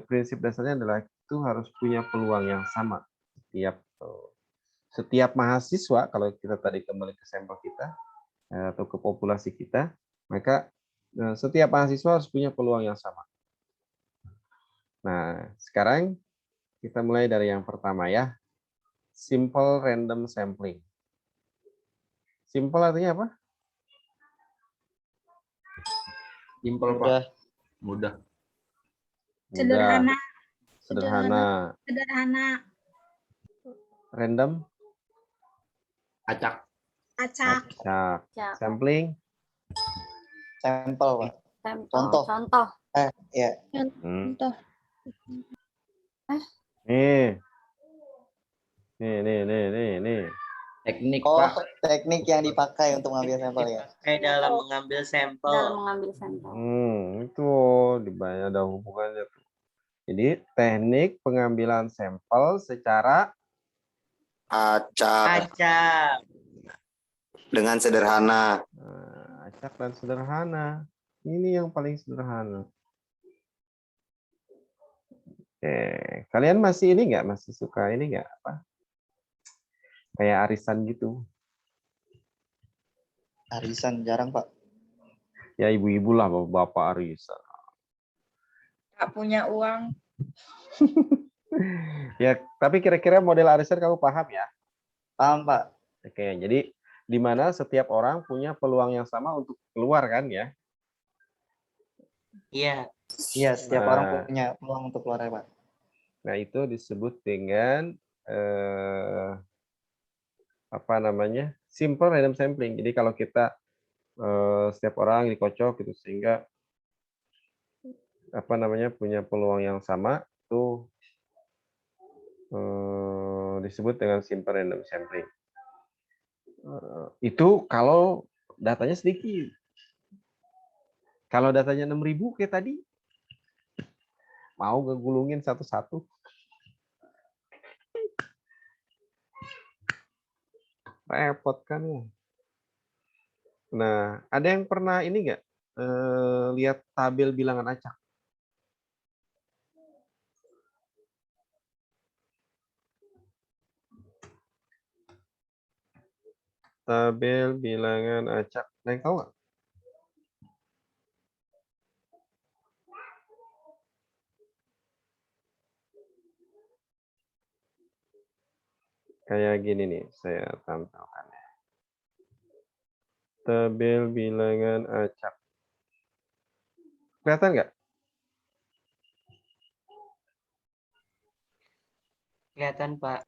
prinsip dasarnya adalah itu harus punya peluang yang sama. Setiap mahasiswa, kalau kita tadi kembali ke sampel kita atau ke populasi kita, maka setiap mahasiswa harus punya peluang yang sama. Nah, sekarang kita mulai dari yang pertama ya. Simple random sampling. Simple artinya apa? Simple Pak. Mudah. Sederhana. Sederhana. Random. Acak. Sampling. Sampel, Pak. Contoh. Ya. Contoh. Nih. Teknik, Pak. Pak. Teknik yang dipakai untuk mengambil sampel ya. Dalam mengambil sampel. Itu ada hubungannya tuh. Jadi teknik pengambilan sampel secara acak dengan sederhana. Acak dan sederhana. Ini yang paling sederhana. Oke, kalian masih ini nggak? Masih suka ini nggak? Apa? Kayak arisan gitu. Arisan jarang, Pak. Ya ibu-ibu lah, bapak arisan. Tak punya uang. Ya, tapi kira-kira model arisan kamu paham ya? Paham, Pak. Oke, jadi di mana setiap orang punya peluang yang sama untuk keluar kan ya? Iya. Iya, setiap orang punya peluang untuk keluar ya, Pak. Nah, itu disebut dengan apa namanya? Simple random sampling. Jadi kalau kita setiap orang dikocok gitu sehingga apa namanya punya peluang yang sama itu disebut dengan simple random sampling. Itu kalau datanya sedikit. Kalau datanya 6.000 kayak tadi, mau ngegulungin satu-satu. Repot kan ya. Nah, ada yang pernah ini nggak lihat tabel bilangan acak? Tabel bilangan acak. Ada yang tahu nggak? Kayak gini nih, saya tampilkan ya. Tabel bilangan acak. Kelihatan nggak? Kelihatan, Pak.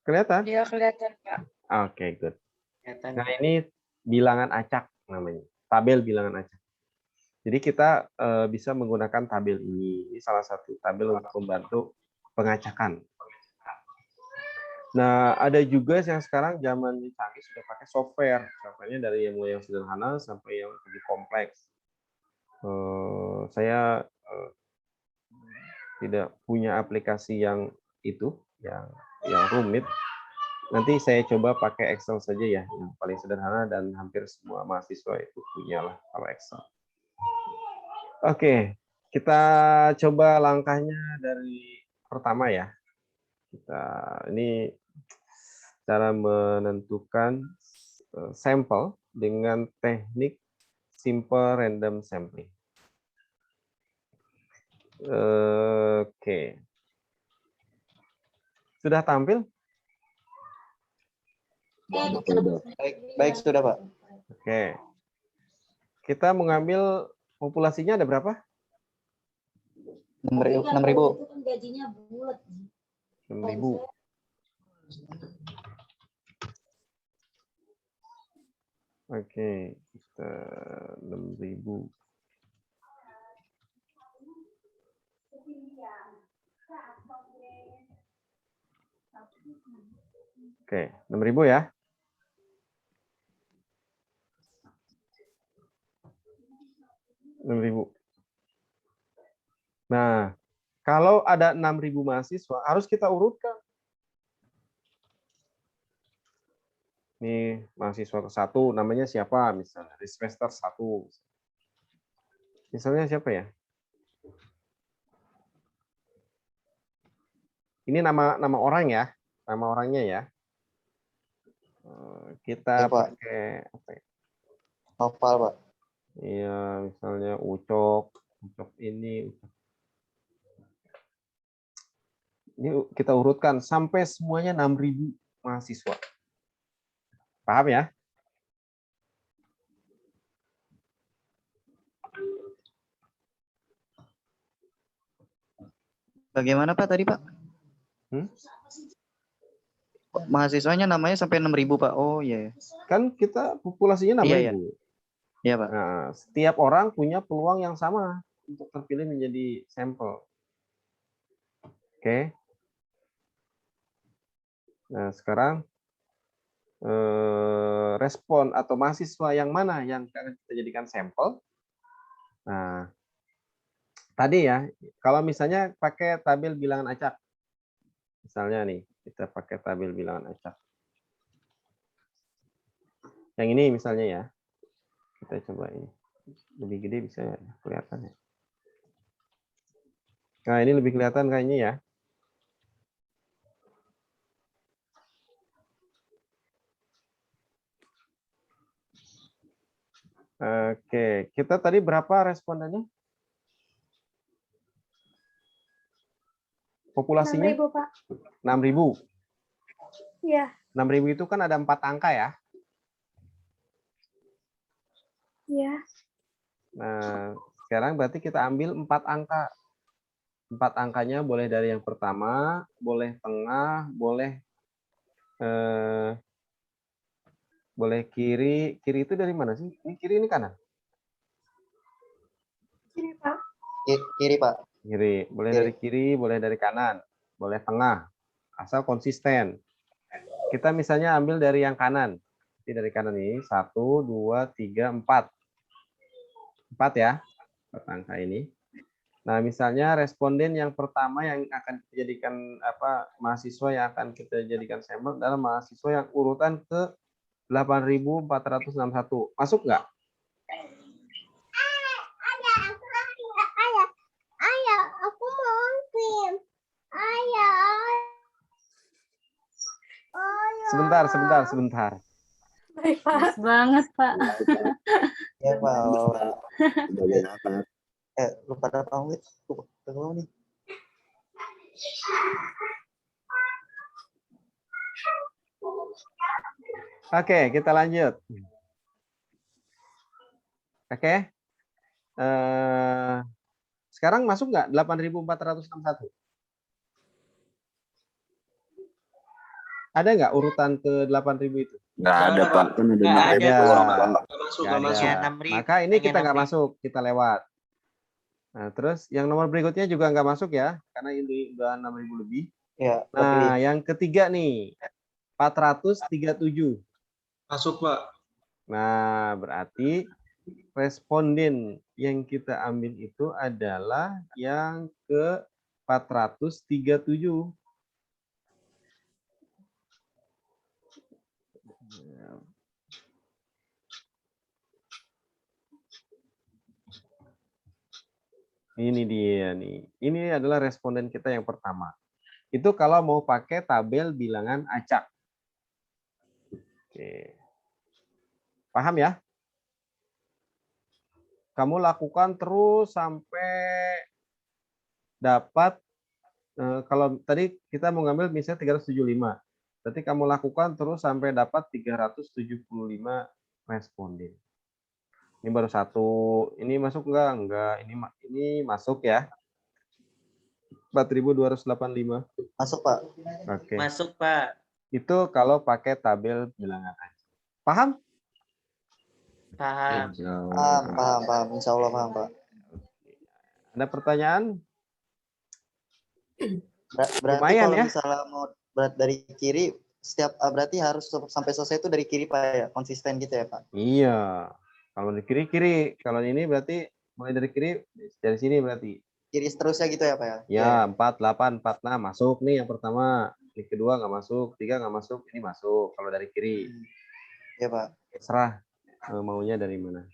Kelihatan? Iya, kelihatan, Pak. Oke, good. Kelihatan. Nah, ini bilangan acak namanya. Tabel bilangan acak. Jadi kita bisa menggunakan tabel ini. Ini salah satu tabel untuk membantu pengacakan. Nah, ada juga yang sekarang zaman canggih sudah pakai software. Softwarenya dari yang mulai yang sederhana sampai yang lebih kompleks. Saya tidak punya aplikasi yang itu, yang rumit. Nanti saya coba pakai Excel saja ya, yang paling sederhana dan hampir semua mahasiswa itu punya lah kalau Excel. Oke, kita coba langkahnya dari pertama ya. Ini cara menentukan sampel dengan teknik simple random sampling. Oke. Sudah tampil? Baik, sudah, Pak. Oke. Kita mengambil populasinya ada berapa? 6.000. 6.000. Oke, kita 6.000. Oke, 6.000 ya. Nah, kalau ada 6.000 mahasiswa, harus kita urutkan. Nih, mahasiswa ke-1 namanya siapa misalnya, di semester 1. Misalnya siapa ya? Ini nama orang ya, nama orangnya ya. Kita Ya, Pak. pakai apa ya? Novel, Pak. Iya, misalnya Ucok ini. Ini kita urutkan sampai semuanya 6.000 mahasiswa. Paham ya? Bagaimana Pak tadi Pak? Mahasiswanya namanya sampai 6.000 Pak. Oh iya. Kan kita populasinya 6.000. Iya Pak. Nah, setiap orang punya peluang yang sama untuk terpilih menjadi sampel. Oke. Nah, sekarang respon atau mahasiswa yang mana yang akan kita jadikan sampel? Nah, tadi ya, kalau misalnya pakai tabel bilangan acak. Misalnya nih, kita pakai tabel bilangan acak. Yang ini misalnya ya. Kita coba ini. Lebih gede bisa ya, kelihatan ya. Nah, ini lebih kelihatan kayaknya ya. Oke, kita tadi berapa respondennya? Populasinya? 6.000, Pak. 6.000. Iya. 6.000 itu kan ada 4 angka ya. Iya. Nah, sekarang berarti kita ambil 4 angka. 4 angkanya boleh dari yang pertama, boleh tengah, boleh kiri. Kiri itu dari mana sih? Ini kiri, ini kanan? Kiri, Pak. Kiri Pak. Kiri. Boleh dari kiri, boleh dari kanan. Boleh tengah. Asal konsisten. Kita misalnya ambil dari yang kanan. Jadi dari kanan ini 1, 2, 3, 4. 4 ya. 4 angka ini. Nah, misalnya responden yang pertama yang akan kita jadikan mahasiswa yang akan kita jadikan sampel adalah mahasiswa yang urutan ke 8.461. Masuk nggak? Ayah, aku mau film. Ayah. Sebentar. Baik, Pak. Banget, Pak. Ya Pak. Bagian apa? Lupa ada pamit. Tunggu nih. Oke, kita lanjut. Oke. Sekarang masuk nggak 8.461? Ada nggak urutan ke 8.000 itu? Nggak ada Pak. Kan ada Nggak ada. Nggak masuk. Maka ini kita nggak masuk, kita lewat. Nah, terus yang nomor berikutnya juga nggak masuk ya, karena ini udah 6.000 lebih. Ya, nah, yang ketiga nih, 437. Masuk, Pak. Nah, berarti responden yang kita ambil itu adalah yang ke 437. Ini dia nih. Ini adalah responden kita yang pertama. Itu kalau mau pakai tabel bilangan acak. Oke. Paham ya? Kamu lakukan terus sampai dapat, kalau tadi kita mau ngambil misalnya 375. Berarti kamu lakukan terus sampai dapat 375 responden. Ini baru 1. Ini masuk enggak? Enggak. Ini masuk ya. 4.285. Masuk, Pak. Oke. Masuk, Pak. Itu kalau pakai tabel bilangan aja. Paham? Paham. Paham. Insya Allah paham, Pak. Ada pertanyaan? Berarti Lumayan kalau ya. misalnya mau berat dari kiri, berarti harus sampai selesai itu dari kiri, Pak, ya? Konsisten gitu ya, Pak? Iya. Kalau di kiri. Kalau ini berarti mulai dari kiri, dari sini berarti. Kiri seterusnya gitu ya, Pak, ya? Ya, 4, 8, 4, 6. Masuk nih yang pertama. Ini kedua nggak masuk. 3 nggak masuk. Ini masuk. Kalau dari kiri. Iya, Pak. Serah maunya dari mana.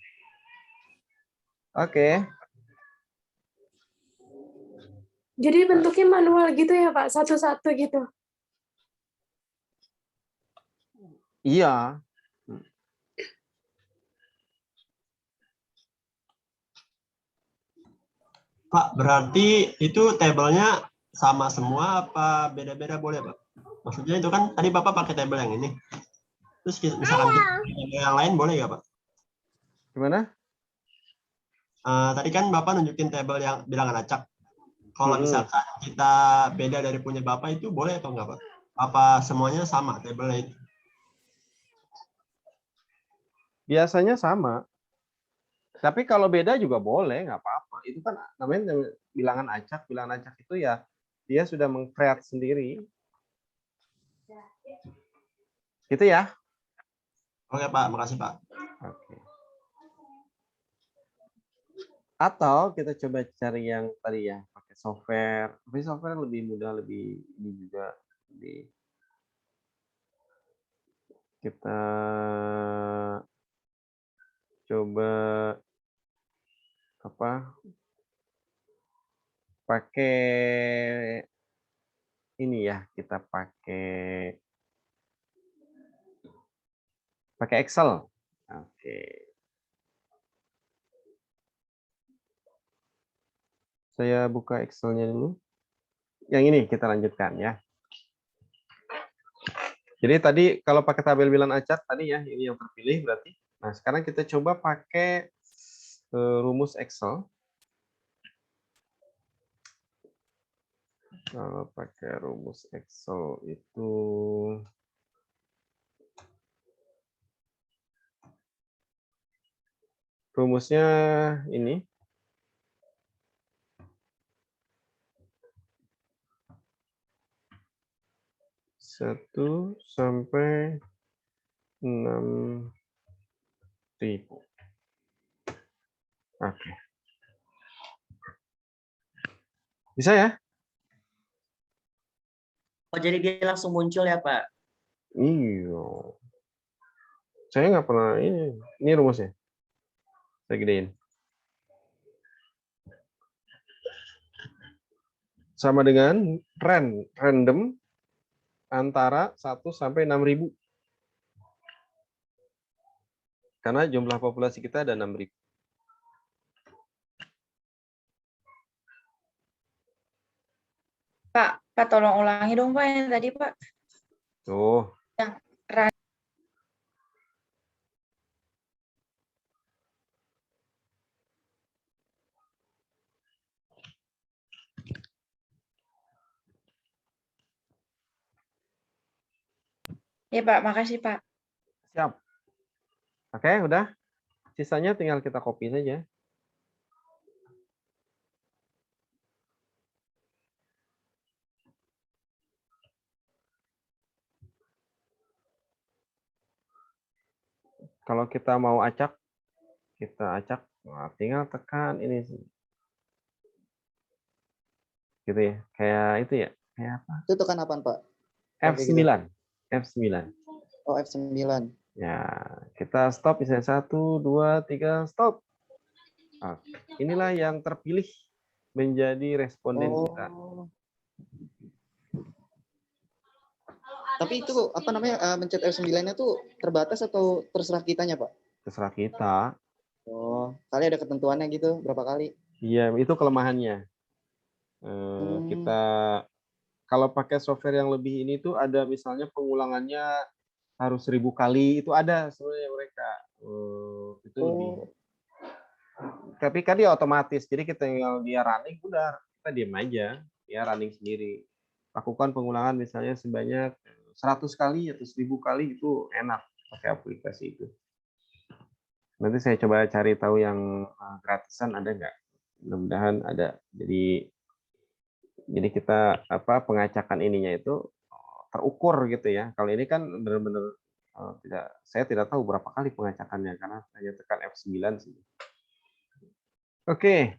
Oke. Jadi bentuknya manual gitu ya Pak, satu-satu gitu. Iya. Pak, berarti itu tabelnya sama semua apa beda-beda boleh, Pak? Maksudnya itu kan tadi Bapak pakai tabel yang ini. Terus misalkan yang lain boleh nggak, Pak? Gimana? Tadi kan Bapak nunjukin tabel yang bilangan acak. Kalau misalkan kita beda dari punya Bapak itu boleh atau enggak, Pak? Apa semuanya sama tabelnya itu? Biasanya sama. Tapi kalau beda juga boleh, nggak apa-apa. Itu kan namanya bilangan acak. Bilangan acak itu ya dia sudah meng-create sendiri. Gitu ya. Oke, Pak. Makasih, Pak. Oke. Atau kita coba cari yang tadi ya, pakai software. Tapi software lebih mudah, lebih ini juga. Kita coba pakai ini ya, kita pakai Excel. Oke. Saya buka Excel-nya dulu. Yang ini kita lanjutkan ya. Jadi tadi kalau pakai tabel bilangan acak tadi ya, ini yang terpilih berarti. Nah, sekarang kita coba pakai rumus Excel. Kalau pakai rumus Excel itu rumusnya ini. Satu sampai 6.000. Oke. Bisa ya? Oh, jadi dia langsung muncul ya, Pak? Iya. Saya nggak pernah ini. Ini rumusnya. Saya gedein. Sama dengan random antara 1 sampai 6.000. Karena jumlah populasi kita ada 6.000. Pak, tolong ulangi dong Pak yang tadi Pak. Tuh. Yang ya Pak, makasih Pak. Siap. Oke, udah. Sisanya tinggal kita copy saja. Kalau kita mau acak, nah, tinggal tekan ini sih. Gitu ya, kayak itu ya, kayak apa? Itu tekan apaan, Pak? F9. F9. Oh, F9. Ya, kita stop misalnya 1, 2, 3, stop. Nah, inilah yang terpilih menjadi responden kita. Tapi itu apa namanya mencet F9-nya tuh terbatas atau terserah kitanya, Pak? Terserah kita. Oh, kali ada ketentuannya gitu, berapa kali? Iya, itu kelemahannya. Kita kalau pakai software yang lebih ini tuh ada misalnya pengulangannya harus 1000 kali, itu ada sebenarnya mereka. Itu lebih. Tapi kan dia otomatis, jadi kita tinggal dia running, udah kita diam aja. ya running sendiri. Lakukan pengulangan misalnya sebanyak 100 kali atau 1000 kali, itu enak pakai aplikasi itu. Nanti saya coba cari tahu yang gratisan ada nggak. Mudah-mudahan ada. Jadi kita pengacakan ininya itu terukur gitu ya. Kalau ini kan benar-benar saya tidak tahu berapa kali pengacakannya karena hanya tekan F9 sih. Oke.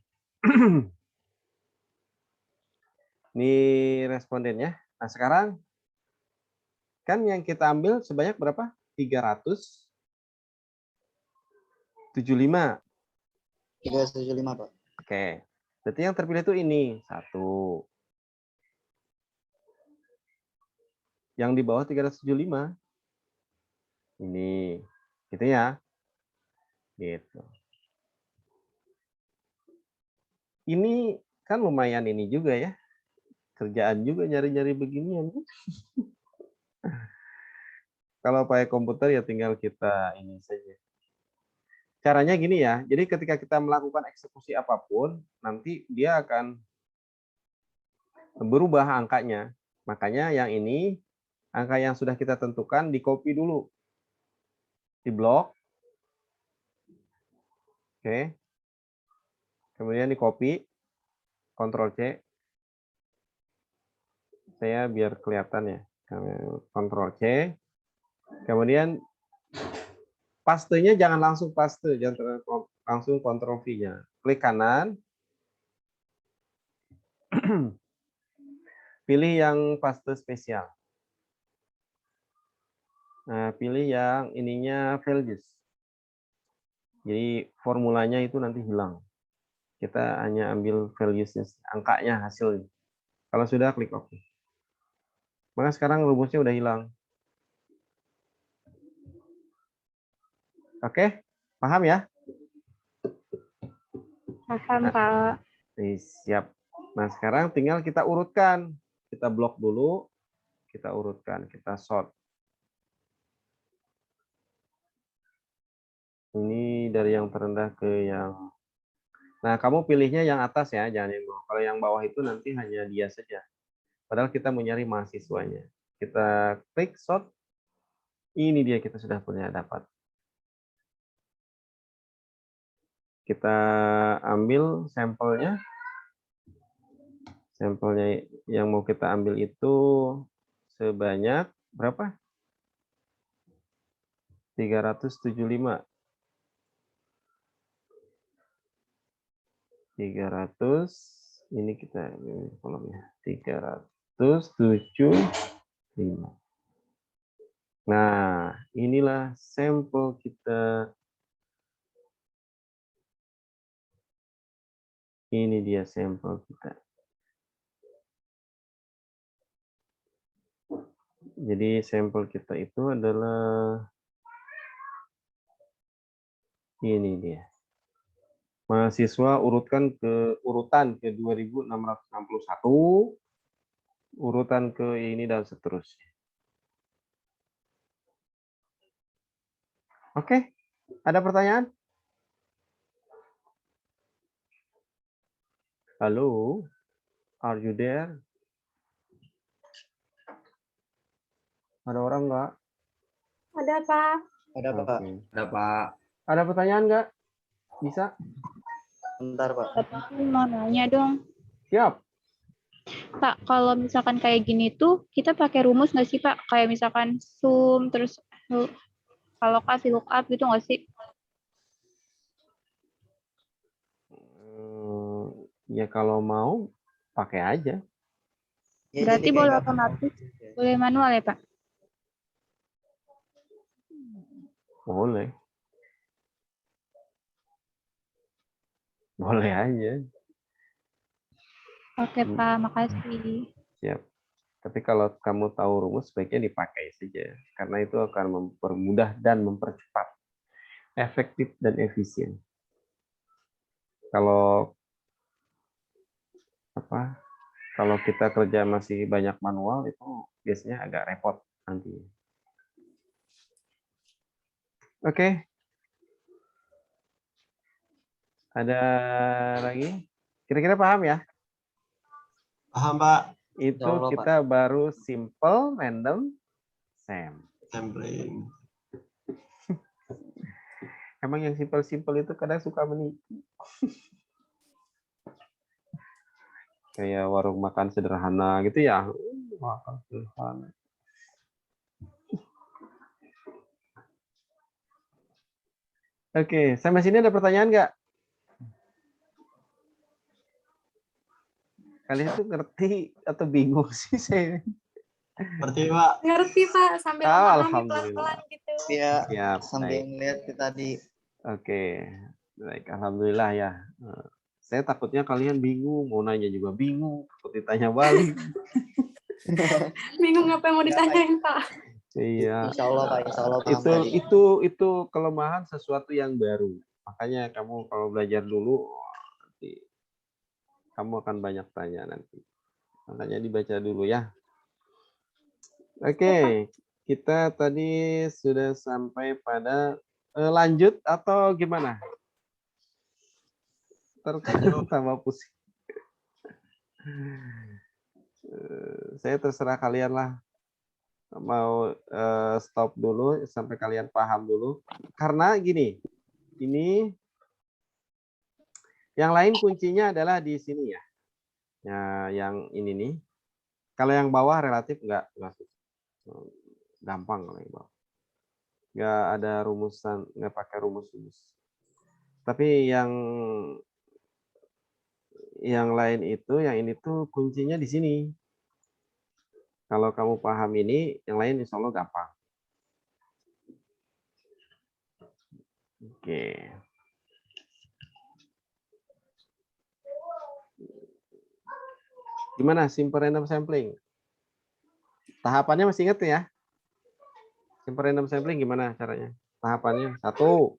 Ini respondennya. Nah, sekarang kan yang kita ambil sebanyak berapa? 375. 375, Pak. Oke. Berarti yang terpilih itu ini, 1. Yang di bawah 375 ini, gitu ya. Gitu. Ini kan lumayan ini juga ya. Kerjaan juga nyari-nyari beginian. Kalau pakai komputer ya tinggal kita ini saja. Caranya gini ya. Jadi ketika kita melakukan eksekusi apapun, nanti dia akan berubah angkanya. Makanya yang ini, angka yang sudah kita tentukan di-copy dulu. Di blok. Oke. Kemudian di-copy. Ctrl C. Saya biar kelihatan ya. Ctrl C. Kemudian pastenya jangan langsung paste, jangan langsung Ctrl V-nya. Klik kanan. Pilih yang paste spesial. Nah, pilih yang ininya values. Jadi formulanya itu nanti hilang. Kita hanya ambil values-nya, angkanya, hasilnya. Kalau sudah, klik OK. Maka sekarang rumusnya udah hilang. Oke, paham ya? Paham, Pak. Siap. Nah, sekarang tinggal kita urutkan. Kita blok dulu, kita urutkan, kita sort. Ini dari yang terendah ke yang... Nah, kamu pilihnya yang atas ya, jangan yang bawah. Kalau yang bawah itu nanti hanya dia saja. Padahal kita mau nyari mahasiswanya. Kita klik sort. Ini dia, kita sudah punya dapat. Kita ambil sampelnya. Sampelnya yang mau kita ambil itu sebanyak berapa? 375. 300, ini kita kolomnya 375. Nah, inilah sampel kita. Ini dia sampel kita. Jadi sampel kita itu adalah ini dia. Mahasiswa urutan ke 2661, urutan ke ini dan seterusnya. Oke, ada pertanyaan? Halo, are you there? Ada orang nggak? Ada, Pak. Ada, Pak. Ada, Pak. Ada pertanyaan nggak? Bisa? Bentar, Pak. Tapi mau nanya dong. Siap. Pak, kalau misalkan kayak gini tuh, kita pakai rumus nggak sih, Pak? Kayak misalkan sum, terus alokasi, lookup gitu nggak sih? Ya kalau mau, pakai aja. Berarti boleh otomatis, boleh manual ya, Pak? Boleh. Boleh aja. Oke, Pak. Makasih. Siap. Tapi kalau kamu tahu rumus, sebaiknya dipakai saja. Karena itu akan mempermudah dan mempercepat. Efektif dan efisien. Kalau kita kerja masih banyak manual, itu biasanya agak repot nanti. Oke. Ada lagi? Kira-kira paham ya? Paham, Pak. Itu Allah, Pak. kita baru simple random sampling. Emang yang simple-simple itu kadang suka menipu. Kayak warung makan sederhana gitu ya. Makan sederhana. Oke, sampai sini ada pertanyaan nggak? Kalian tuh ngerti atau bingung sih saya? Ngerti, Pak. Ngerti, Pak, sambil Oh, memahami alhamdulillah. pelan-pelan gitu. Ya, Siap, sambil baik. ngeliat tadi. Oke, baik. Alhamdulillah ya. Saya takutnya kalian bingung, mau nanya juga bingung, takut ditanya balik. Bingung apa yang mau ditanyain, Pak. Iya. Insya Allah, Pak. Insya Allah paham tadi. Itu kelemahan sesuatu yang baru. Makanya kamu kalau belajar dulu, nanti kamu akan banyak tanya nanti. Makanya dibaca dulu ya. Oke, kita tadi sudah sampai pada lanjut atau gimana? Tambah pusing. Saya terserah kalian lah. Mau stop dulu sampai kalian paham dulu. Karena gini, ini yang lain kuncinya adalah di sini ya. Ya, yang ini nih. Kalau yang bawah relatif nggak gampang kalau yang bawah. Nggak ada rumusan, nggak pakai rumus-rumus. Tapi yang lain itu, yang ini tuh kuncinya di sini. Kalau kamu paham ini, yang lain insya Allah gampang. Oke. Gimana simple random sampling? Tahapannya masih ingat ya? Simple random sampling gimana caranya? Tahapannya 1.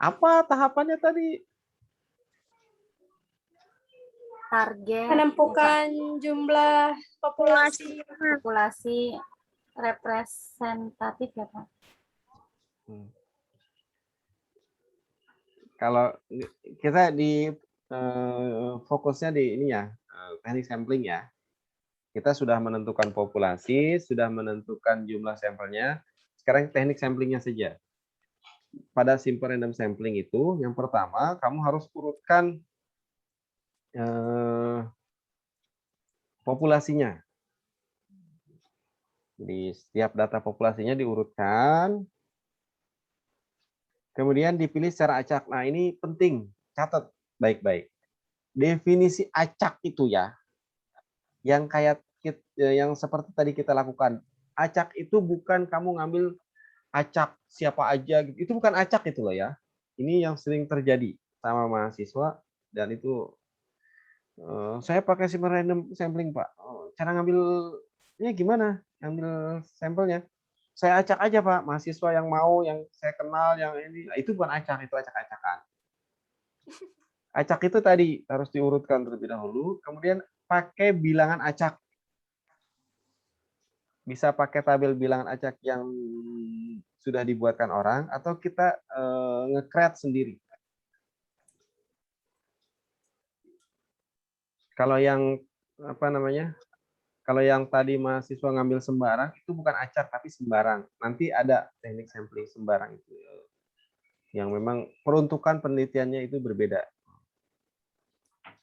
Apa tahapannya tadi? Target Menentukan jumlah populasi. populasi representatif ya, Pak. Kalau kita di fokusnya di ini ya, teknik sampling ya. Kita sudah menentukan populasi, sudah menentukan jumlah sampelnya. Sekarang teknik samplingnya saja. Pada simple random sampling itu, yang pertama kamu harus urutkan populasinya. Jadi setiap data populasinya diurutkan. Kemudian dipilih secara acak. Nah, ini penting. Catat baik-baik. Definisi acak itu ya, yang kayak yang seperti tadi kita lakukan. Acak itu bukan kamu ngambil acak siapa aja gitu. Itu bukan acak itu loh ya. Ini yang sering terjadi sama mahasiswa dan itu saya pakai simple random sampling, Pak. Cara ngambilnya gimana? Ngambil sampelnya. Saya acak aja, Pak. Mahasiswa yang mau, yang saya kenal, yang ini. Nah, itu bukan acak, itu acak-acakan. Acak itu tadi harus diurutkan terlebih dahulu, kemudian pakai bilangan acak. Bisa pakai tabel bilangan acak yang sudah dibuatkan orang, atau kita nge-create sendiri. Kalau yang apa namanya? Kalau yang tadi mahasiswa ngambil sembarang itu bukan acak tapi sembarang. Nanti ada teknik sampling sembarang itu yang memang peruntukan penelitiannya itu berbeda.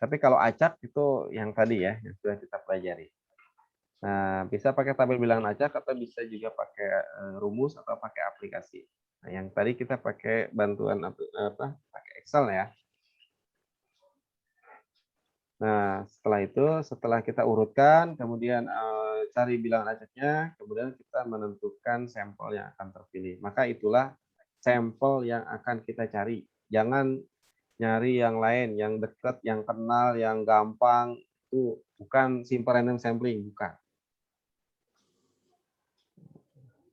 Tapi kalau acak itu yang tadi ya yang sudah kita pelajari. Nah, bisa pakai tabel bilangan acak atau bisa juga pakai rumus atau pakai aplikasi. Nah, yang tadi kita pakai bantuan pakai Excel ya. Nah, setelah kita urutkan, kemudian cari bilangan acaknya, kemudian kita menentukan sampel yang akan terpilih. Maka itulah sampel yang akan kita cari. Jangan nyari yang lain, yang dekat, yang kenal, yang gampang. Itu bukan simple random sampling, bukan.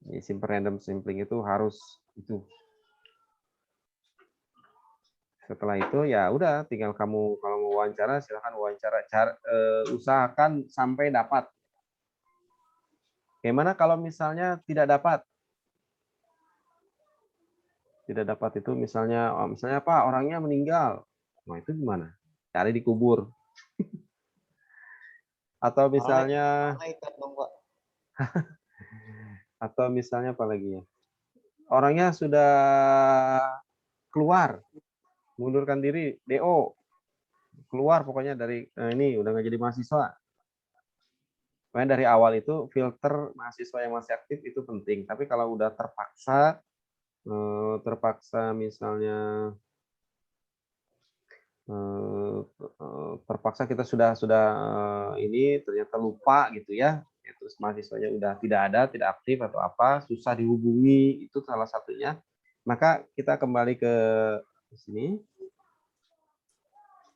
Jadi simple random sampling itu harus itu. Setelah itu ya udah tinggal kamu kalau mau wawancara silakan wawancara, usahakan sampai dapat. Gimana kalau misalnya tidak dapat? Tidak dapat itu misalnya, misalnya Pak, orangnya meninggal. Nah, itu gimana? Cari dikubur. Atau misalnya atau misalnya apa lagi ya? Orangnya sudah keluar, mengundurkan diri, DO. Keluar pokoknya dari ini udah nggak jadi mahasiswa. Makanya dari awal itu filter mahasiswa yang masih aktif itu penting. Tapi kalau udah terpaksa misalnya terpaksa kita sudah ini ternyata lupa gitu ya, terus mahasiswanya udah tidak ada, tidak aktif atau apa, susah dihubungi, itu salah satunya. Maka kita kembali ke sini.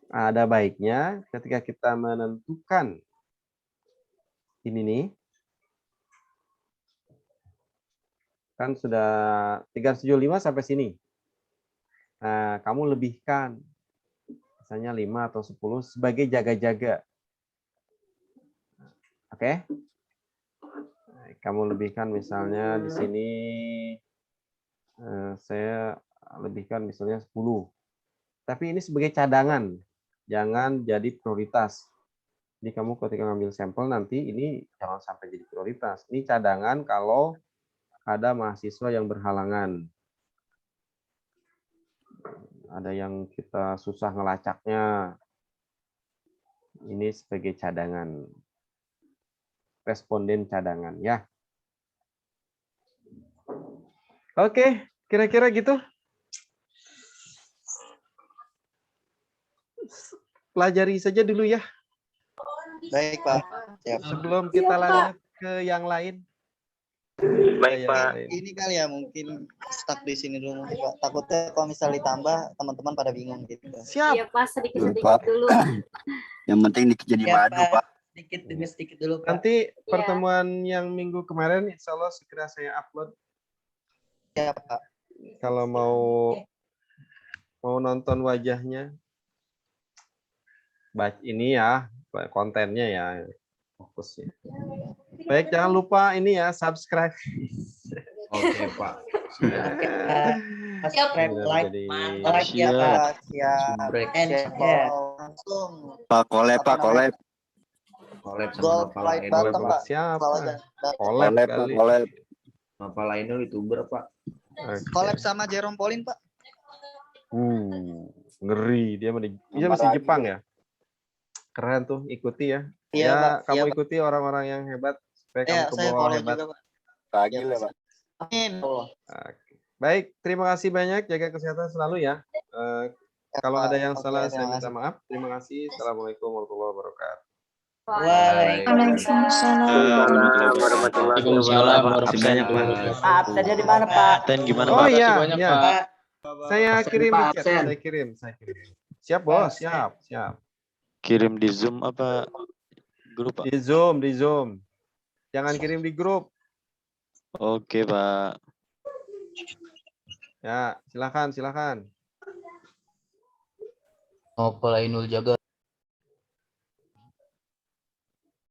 Ada baiknya ketika kita menentukan ini nih, kan sudah 375 sampai sini. Nah, kamu lebihkan, misalnya 5 atau 10 sebagai jaga-jaga. Oke? Kamu lebihkan misalnya di sini, saya lebihkan misalnya 10. Tapi ini sebagai cadangan, jangan jadi prioritas. Jadi kamu ketika ngambil sampel nanti ini jangan sampai jadi prioritas. Ini cadangan kalau ada mahasiswa yang berhalangan. Ada yang kita susah ngelacaknya. Ini sebagai cadangan. Responden cadangan ya. Oke, kira-kira gitu. Pelajari saja dulu ya. Baik, Pak. Siap. Sebelum kita lanjut ke yang lain. Baik, Pak. Ini kali ya mungkin stuck di sini dulu mungkin, Pak. Takutnya kalau misal ditambah teman-teman pada bingung gitu. Siap. Iya, Pak, sedikit-sedikit dulu. Yang penting dikit jadi madu, Pak. Sedikit demi sedikit dulu, Pak. Nanti pertemuan yang minggu kemarin insya Allah segera saya upload. Ya, Pak. Kalau mau nonton wajahnya, baca ini ya, kontennya ya, fokusnya. Baik, jangan lupa ini ya, subscribe. Oke, Pak. Subscribe, like, like ya, Pak. Siap. And share. Langsung. Pak, collab, Pak, collab. Collab sama Gold Bapak flight Lainul, button, Pak. Pak. Siapa? Kalau ada- Collab kali. Collab. Bapak Lainul YouTuber, Pak. Collab sama Jerome Pauline, Pak. Ngeri dia masih Jepang ya. Keren tuh, ikuti ya. Iya, Ya, Pak. kamu Iya, Pak. ikuti orang-orang yang hebat supaya Ya, kamu ke saya bawah follow hebat. juga, Pak. Pagi lah, Pak. Amin. Allah. Oke. Baik, terima kasih banyak. Jaga kesehatan selalu ya. Kalau ada yang salah, saya minta maaf. Terima kasih. Assalamualaikum warahmatullahi wabarakatuh. Waalaikumsalam warahmatullahi wabarakatuh. Absennya di mana, Pak? Gimana, Oh Pak? iya, Banyak, iya. Pak. Saya Absen, kirim Pak, di chat. absen. Saya kirim. Siap, Bos. Siap. Kirim di Zoom apa grup, Pak? Di Zoom. Jangan kirim di grup. Oke, Pak. Ya, silakan. Oh, Pak Lainul jaga